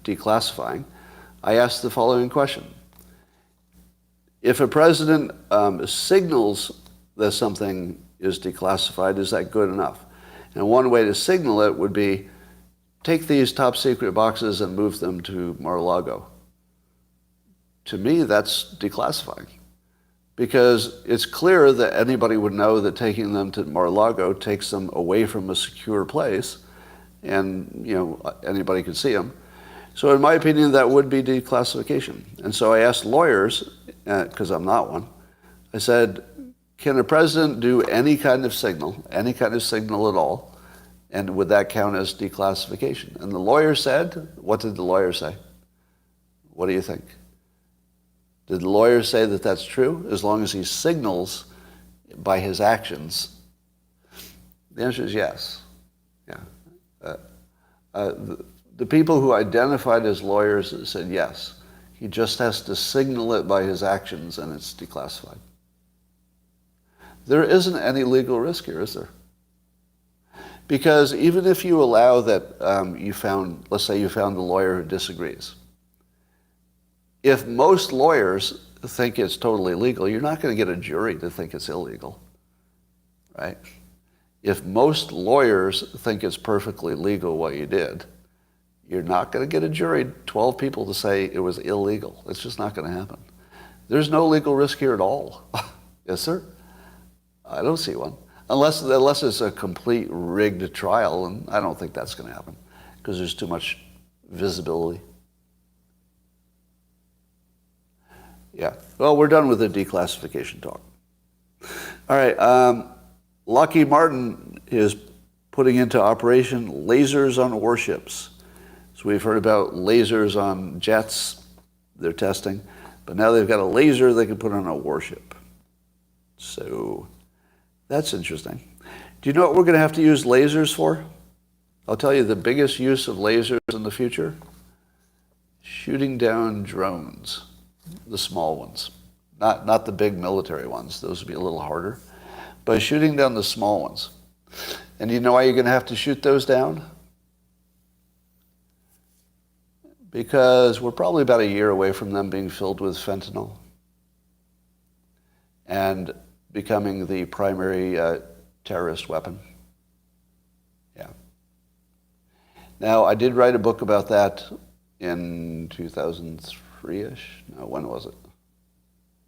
declassifying, I asked the following question. If a president signals that something is declassified, is that good enough? And one way to signal it would be, take these top secret boxes and move them to Mar-a-Lago. To me, that's declassifying. Because it's clear that anybody would know that taking them to Mar-a-Lago takes them away from a secure place, and anybody could see them. So in my opinion, that would be declassification. And so I asked lawyers, because I'm not one, I said, can a president do any kind of signal at all, and would that count as declassification? And the lawyer said, what did the lawyer say? What do you think? Did the lawyer say that that's true, as long as he signals by his actions? The answer is yes. Yeah. The people who identified as lawyers said yes. He just has to signal it by his actions, and it's declassified. There isn't any legal risk here, is there? Because even if you allow that let's say you found the lawyer who disagrees. If most lawyers think it's totally legal, you're not going to get a jury to think it's illegal, right? If most lawyers think it's perfectly legal what you did, you're not going to get a jury, 12 people, to say it was illegal. It's just not going to happen. There's no legal risk here at all. Yes, sir? I don't see one. Unless it's a complete rigged trial, and I don't think that's going to happen because there's too much visibility. Yeah. Well, we're done with the declassification talk. All right. Lockheed Martin is putting into operation lasers on warships. So we've heard about lasers on jets. They're testing. But now they've got a laser they can put on a warship. So that's interesting. Do you know what we're going to have to use lasers for? I'll tell you the biggest use of lasers in the future. Shooting down drones. The small ones, not the big military ones. Those would be a little harder. But shooting down the small ones. And you know why you're going to have to shoot those down? Because we're probably about a year away from them being filled with fentanyl and becoming the primary terrorist weapon. Yeah. Now, I did write a book about that in 2003-ish. No, when was it?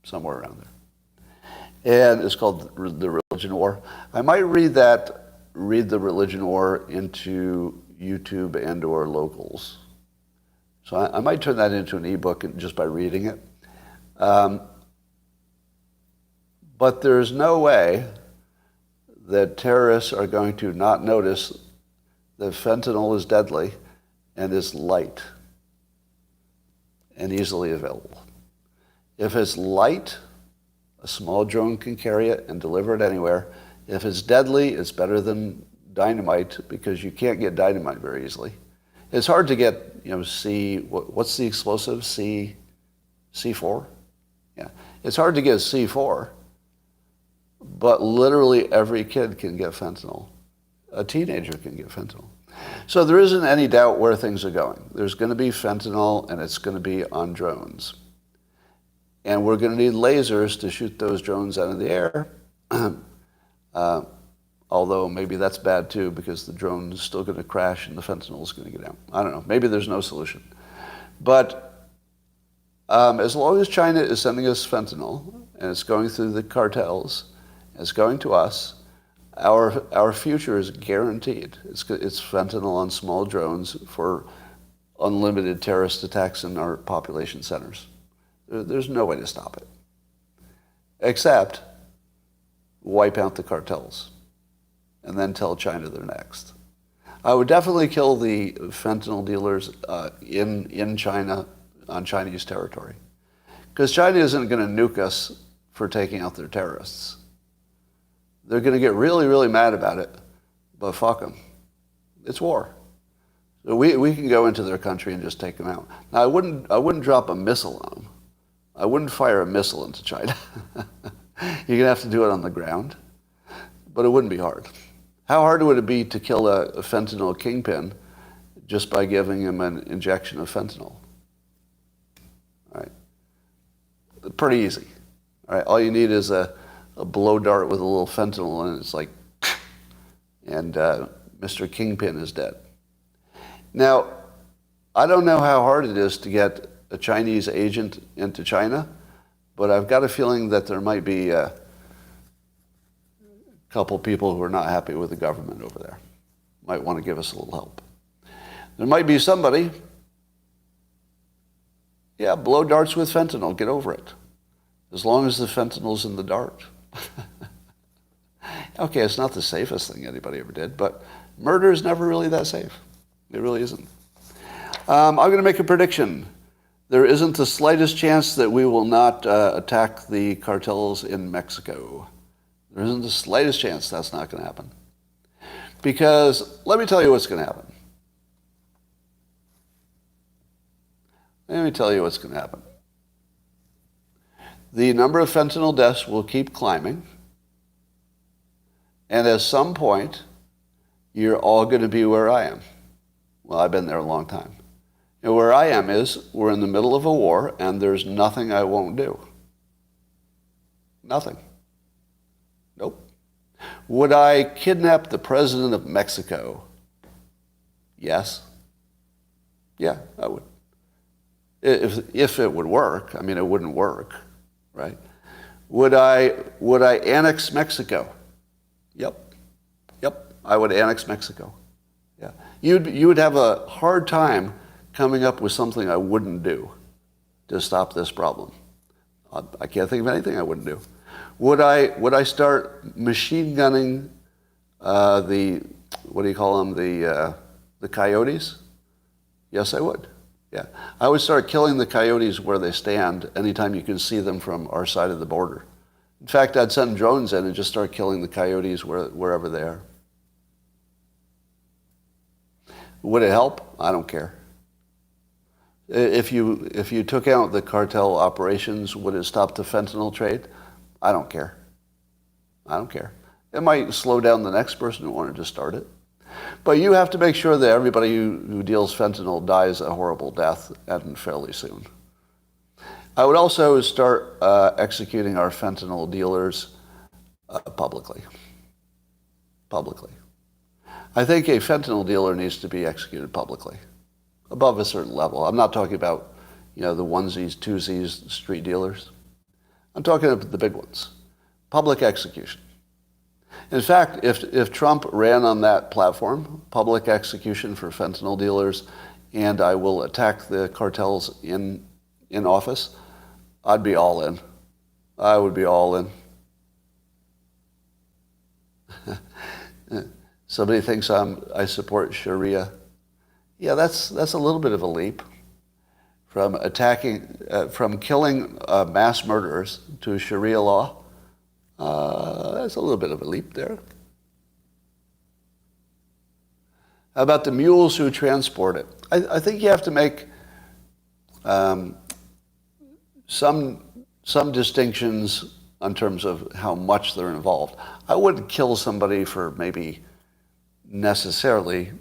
Somewhere around there. And it's called The Religion War. I might read The Religion War into YouTube and or locals. So I might turn that into an ebook just by reading it. But there's no way that terrorists are going to not notice that fentanyl is deadly and is light and easily available. If it's light, a small drone can carry it and deliver it anywhere. If it's deadly, it's better than dynamite because you can't get dynamite very easily. It's hard to get, what's the explosive? C4? Yeah. It's hard to get C4, but literally every kid can get fentanyl. A teenager can get fentanyl. So there isn't any doubt where things are going. There's going to be fentanyl, and it's going to be on drones. And we're going to need lasers to shoot those drones out of the air. Although maybe that's bad too, because the drone is still going to crash and the fentanyl is going to get out. I don't know. Maybe there's no solution. But as long as China is sending us fentanyl, and it's going through the cartels, it's going to us, our future is guaranteed. It's fentanyl on small drones for unlimited terrorist attacks in our population centers. There's no way to stop it, except wipe out the cartels and then tell China they're next. I would definitely kill the fentanyl dealers in China, on Chinese territory, because China isn't going to nuke us for taking out their terrorists. They're going to get really, really mad about it, but fuck them. It's war. So we can go into their country and just take them out. Now, I wouldn't drop a missile on them. I wouldn't fire a missile into China. You're going to have to do it on the ground. But it wouldn't be hard. How hard would it be to kill a fentanyl kingpin just by giving him an injection of fentanyl? All right. Pretty easy. All right. All you need is a blow dart with a little fentanyl, and it's like, and Mr. Kingpin is dead. Now, I don't know how hard it is to get a Chinese agent into China, but I've got a feeling that there might be a couple people who are not happy with the government over there. Might want to give us a little help. There might be somebody, blow darts with fentanyl, get over it. As long as the fentanyl's in the dart. Okay, it's not the safest thing anybody ever did, but murder is never really that safe. It really isn't. I'm going to make a prediction. There isn't the slightest chance that we will not attack the cartels in Mexico. There isn't the slightest chance that's not going to happen. Because let me tell you what's going to happen. Let me tell you what's going to happen. The number of fentanyl deaths will keep climbing. And at some point, you're all going to be where I am. Well, I've been there a long time. And where I am is, we're in the middle of a war, and there's nothing I won't do. Nothing. Nope. Would I kidnap the president of Mexico? Yes. Yeah, I would. If it would work. I mean, it wouldn't work, right? Would I annex Mexico? Yep. I would annex Mexico. Yeah. You would have a hard time coming up with something I wouldn't do to stop this problem. I can't think of anything I wouldn't do. Would I start machine gunning the coyotes? Yes, I would. Yeah. I would start killing the coyotes where they stand anytime you can see them from our side of the border. In fact, I'd send drones in and just start killing the coyotes wherever they are. Would it help? I don't care. If you took out the cartel operations, would it stop the fentanyl trade? I don't care. I don't care. It might slow down the next person who wanted to start it. But you have to make sure that everybody who deals fentanyl dies a horrible death and fairly soon. I would also start executing our fentanyl dealers publicly. Publicly. I think a fentanyl dealer needs to be executed publicly, above a certain level. I'm not talking about, the onesies, twosies, street dealers. I'm talking about the big ones. Public execution. In fact, if Trump ran on that platform, public execution for fentanyl dealers, and I will attack the cartels in office, I'd be all in. I would be all in. Somebody thinks I support Sharia. Yeah, that's a little bit of a leap from killing mass murderers to Sharia law. That's a little bit of a leap there. How about the mules who transport it? I think you have to make some distinctions in terms of how much they're involved. I wouldn't kill somebody for maybe necessarily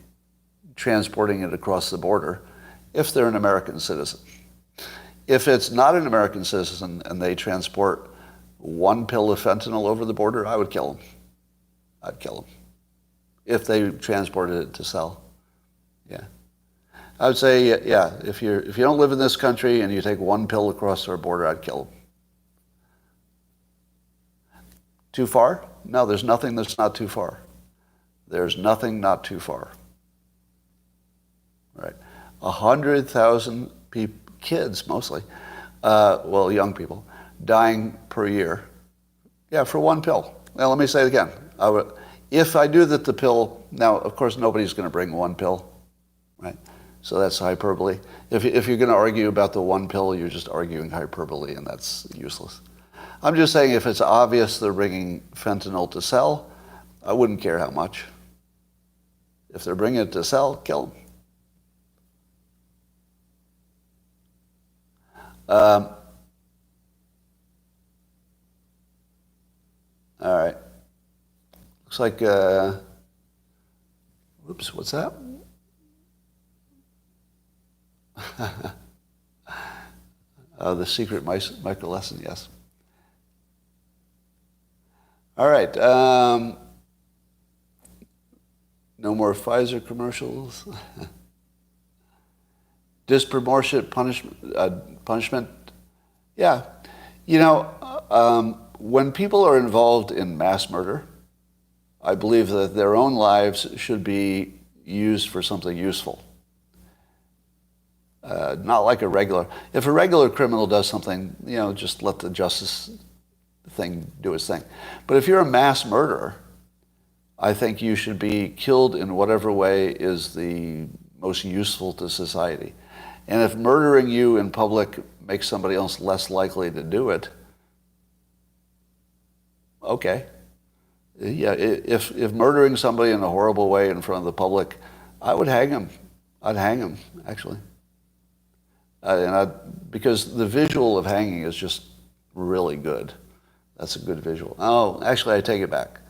transporting it across the border if they're an American citizen. If it's not an American citizen and they transport one pill of fentanyl over the border, I would kill them. I'd kill them if they transported it to sell. Yeah. I would say, if you don't live in this country and you take one pill across our border, I'd kill them. Too far? No, there's nothing that's not too far. There's nothing not too far. Right? 100,000 kids, mostly, young people, dying per year. Yeah, for one pill. Now, let me say it again. If I do that the pill, now, of course, nobody's going to bring one pill, right? So that's hyperbole. If you're going to argue about the one pill, you're just arguing hyperbole, and that's useless. I'm just saying if it's obvious they're bringing fentanyl to sell, I wouldn't care how much. If they're bringing it to sell, kill them. Um, all right. Looks like, whoops, what's that? The secret micro lesson, yes. All right. No more Pfizer commercials. Disproportionate punishment. Yeah. You know, when people are involved in mass murder, I believe that their own lives should be used for something useful. Not like if a regular criminal does something, just let the justice thing do its thing. But if you're a mass murderer, I think you should be killed in whatever way is the most useful to society. And if murdering you in public makes somebody else less likely to do it, okay. Yeah, if murdering somebody in a horrible way in front of the public, I would hang him. I'd hang him, actually. Because the visual of hanging is just really good. That's a good visual. Oh, actually, I take it back.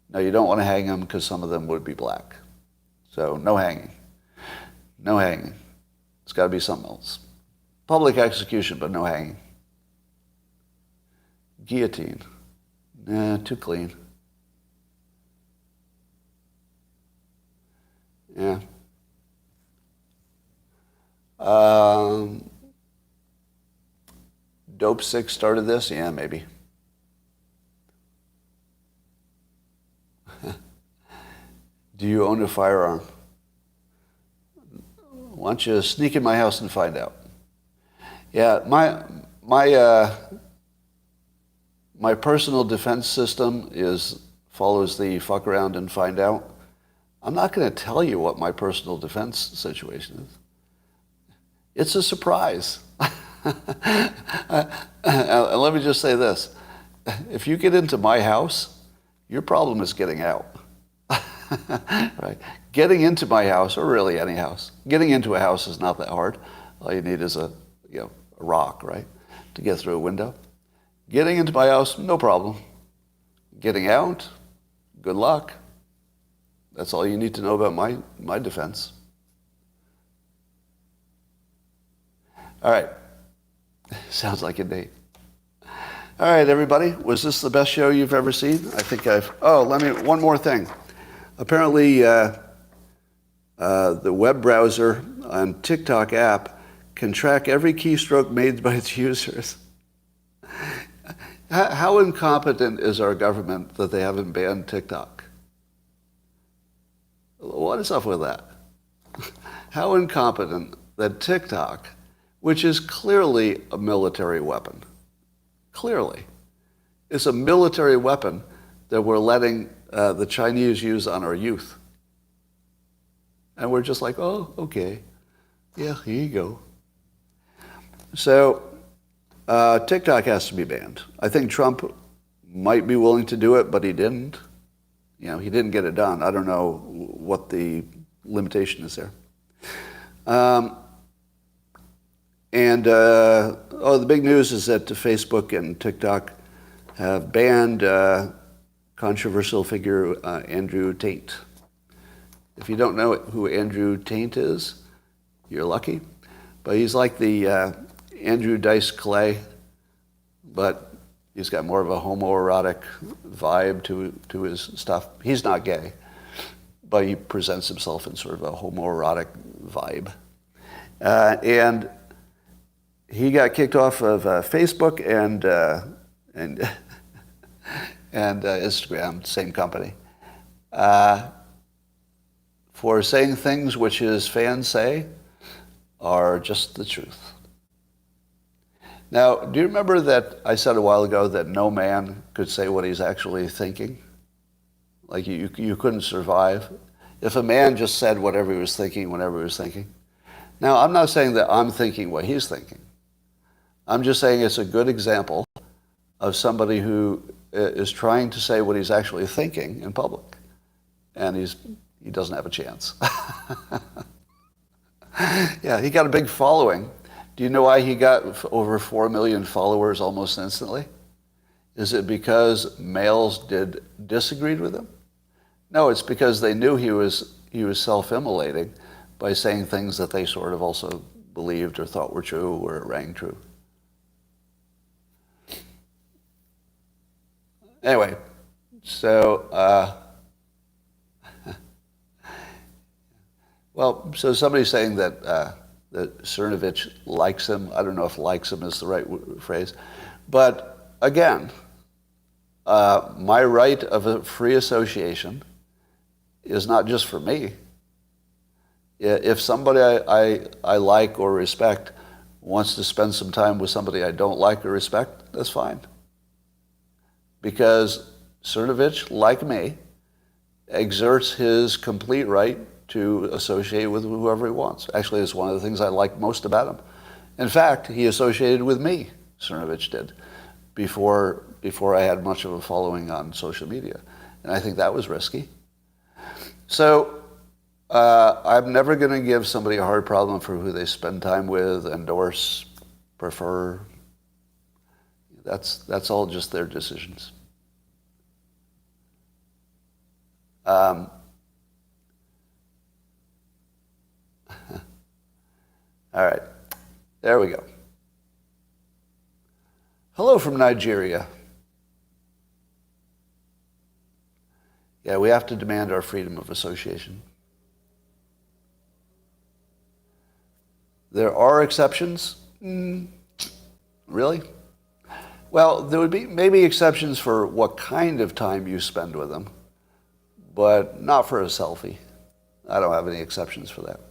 No, you don't want to hang them because some of them would be black. So no hanging. No hanging. It's got to be something else. Public execution, but no hanging. Guillotine. Nah, too clean. Yeah. Dope Sick started this? Yeah, maybe. Do you own a firearm? Why don't you sneak in my house and find out? Yeah, my personal defense system follows the fuck around and find out. I'm not going to tell you what my personal defense situation is. It's a surprise. And let me just say this. If you get into my house, your problem is getting out. Right? Getting into my house, or really any house, getting into a house is not that hard. All you need is a rock, right, to get through a window. Getting into my house, no problem. Getting out, good luck. That's all you need to know about my defense. All right. Sounds like a date. All right, everybody. Was this the best show you've ever seen? I think one more thing. Apparently, the web browser on TikTok app can track every keystroke made by its users. How incompetent is our government that they haven't banned TikTok? What is up with that? How incompetent that TikTok, which is clearly a military weapon, it's a military weapon that we're letting the Chinese use on our youth. And we're just like, oh, okay. Yeah, here you go. So TikTok has to be banned. I think Trump might be willing to do it, but he didn't. He didn't get it done. I don't know what the limitation is there. The big news is that Facebook and TikTok have banned controversial figure Andrew Tate. If you don't know who Andrew Tate is, you're lucky. But he's like the Andrew Dice Clay, but he's got more of a homoerotic vibe to his stuff. He's not gay, but he presents himself in sort of a homoerotic vibe. And he got kicked off of Facebook and Instagram, same company, for saying things which his fans say are just the truth. Now, do you remember that I said a while ago that no man could say what he's actually thinking? Like you couldn't survive if a man just said whatever he was thinking whenever he was thinking. Now, I'm not saying that I'm thinking what he's thinking. I'm just saying it's a good example of somebody who is trying to say what he's actually thinking in public. And he doesn't have a chance. Yeah, he got a big following. Do you know why he got over 4 million followers almost instantly? Is it because males disagreed with him? No, it's because they knew he was self-immolating by saying things that they sort of also believed or thought were true or rang true. Anyway, so so somebody's saying that that Cernovich likes him. I don't know if likes him is the right phrase, but again, my right of a free association is not just for me. If somebody I like or respect wants to spend some time with somebody I don't like or respect, that's fine. Because Cernovich, like me, exerts his complete right to associate with whoever he wants. Actually, it's one of the things I like most about him. In fact, he associated with me, Cernovich did, before I had much of a following on social media. And I think that was risky. So I'm never going to give somebody a hard problem for who they spend time with, endorse, prefer. That's all just their decisions. All right, there we go. Hello from Nigeria. Yeah, we have to demand our freedom of association. There are exceptions? Really? Well, there would be maybe exceptions for what kind of time you spend with them, but not for a selfie. I don't have any exceptions for that.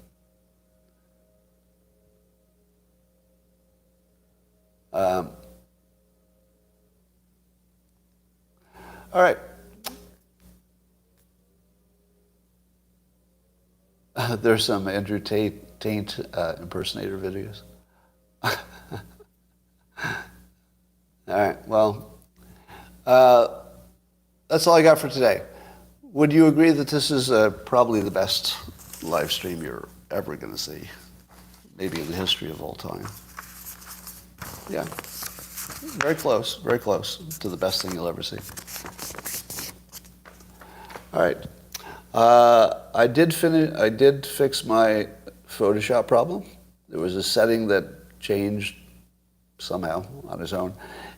All right. There's some Andrew Taint impersonator videos. All right, well, that's all I got for today. Would you agree that this is probably the best live stream you're ever going to see? Maybe in the history of all time. Yeah, very close to the best thing you'll ever see. All right. I did fix my Photoshop problem. There was a setting that changed somehow on its own.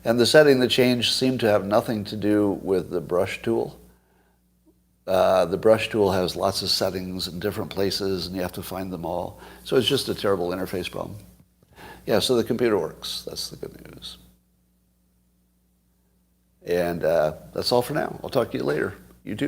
And the setting that changed seemed to have nothing to do with the brush tool. The brush tool has lots of settings in different places, and you have to find them all. So it's just a terrible interface problem. Yeah, so the computer works. That's the good news. And that's all for now. I'll talk to you later. You too.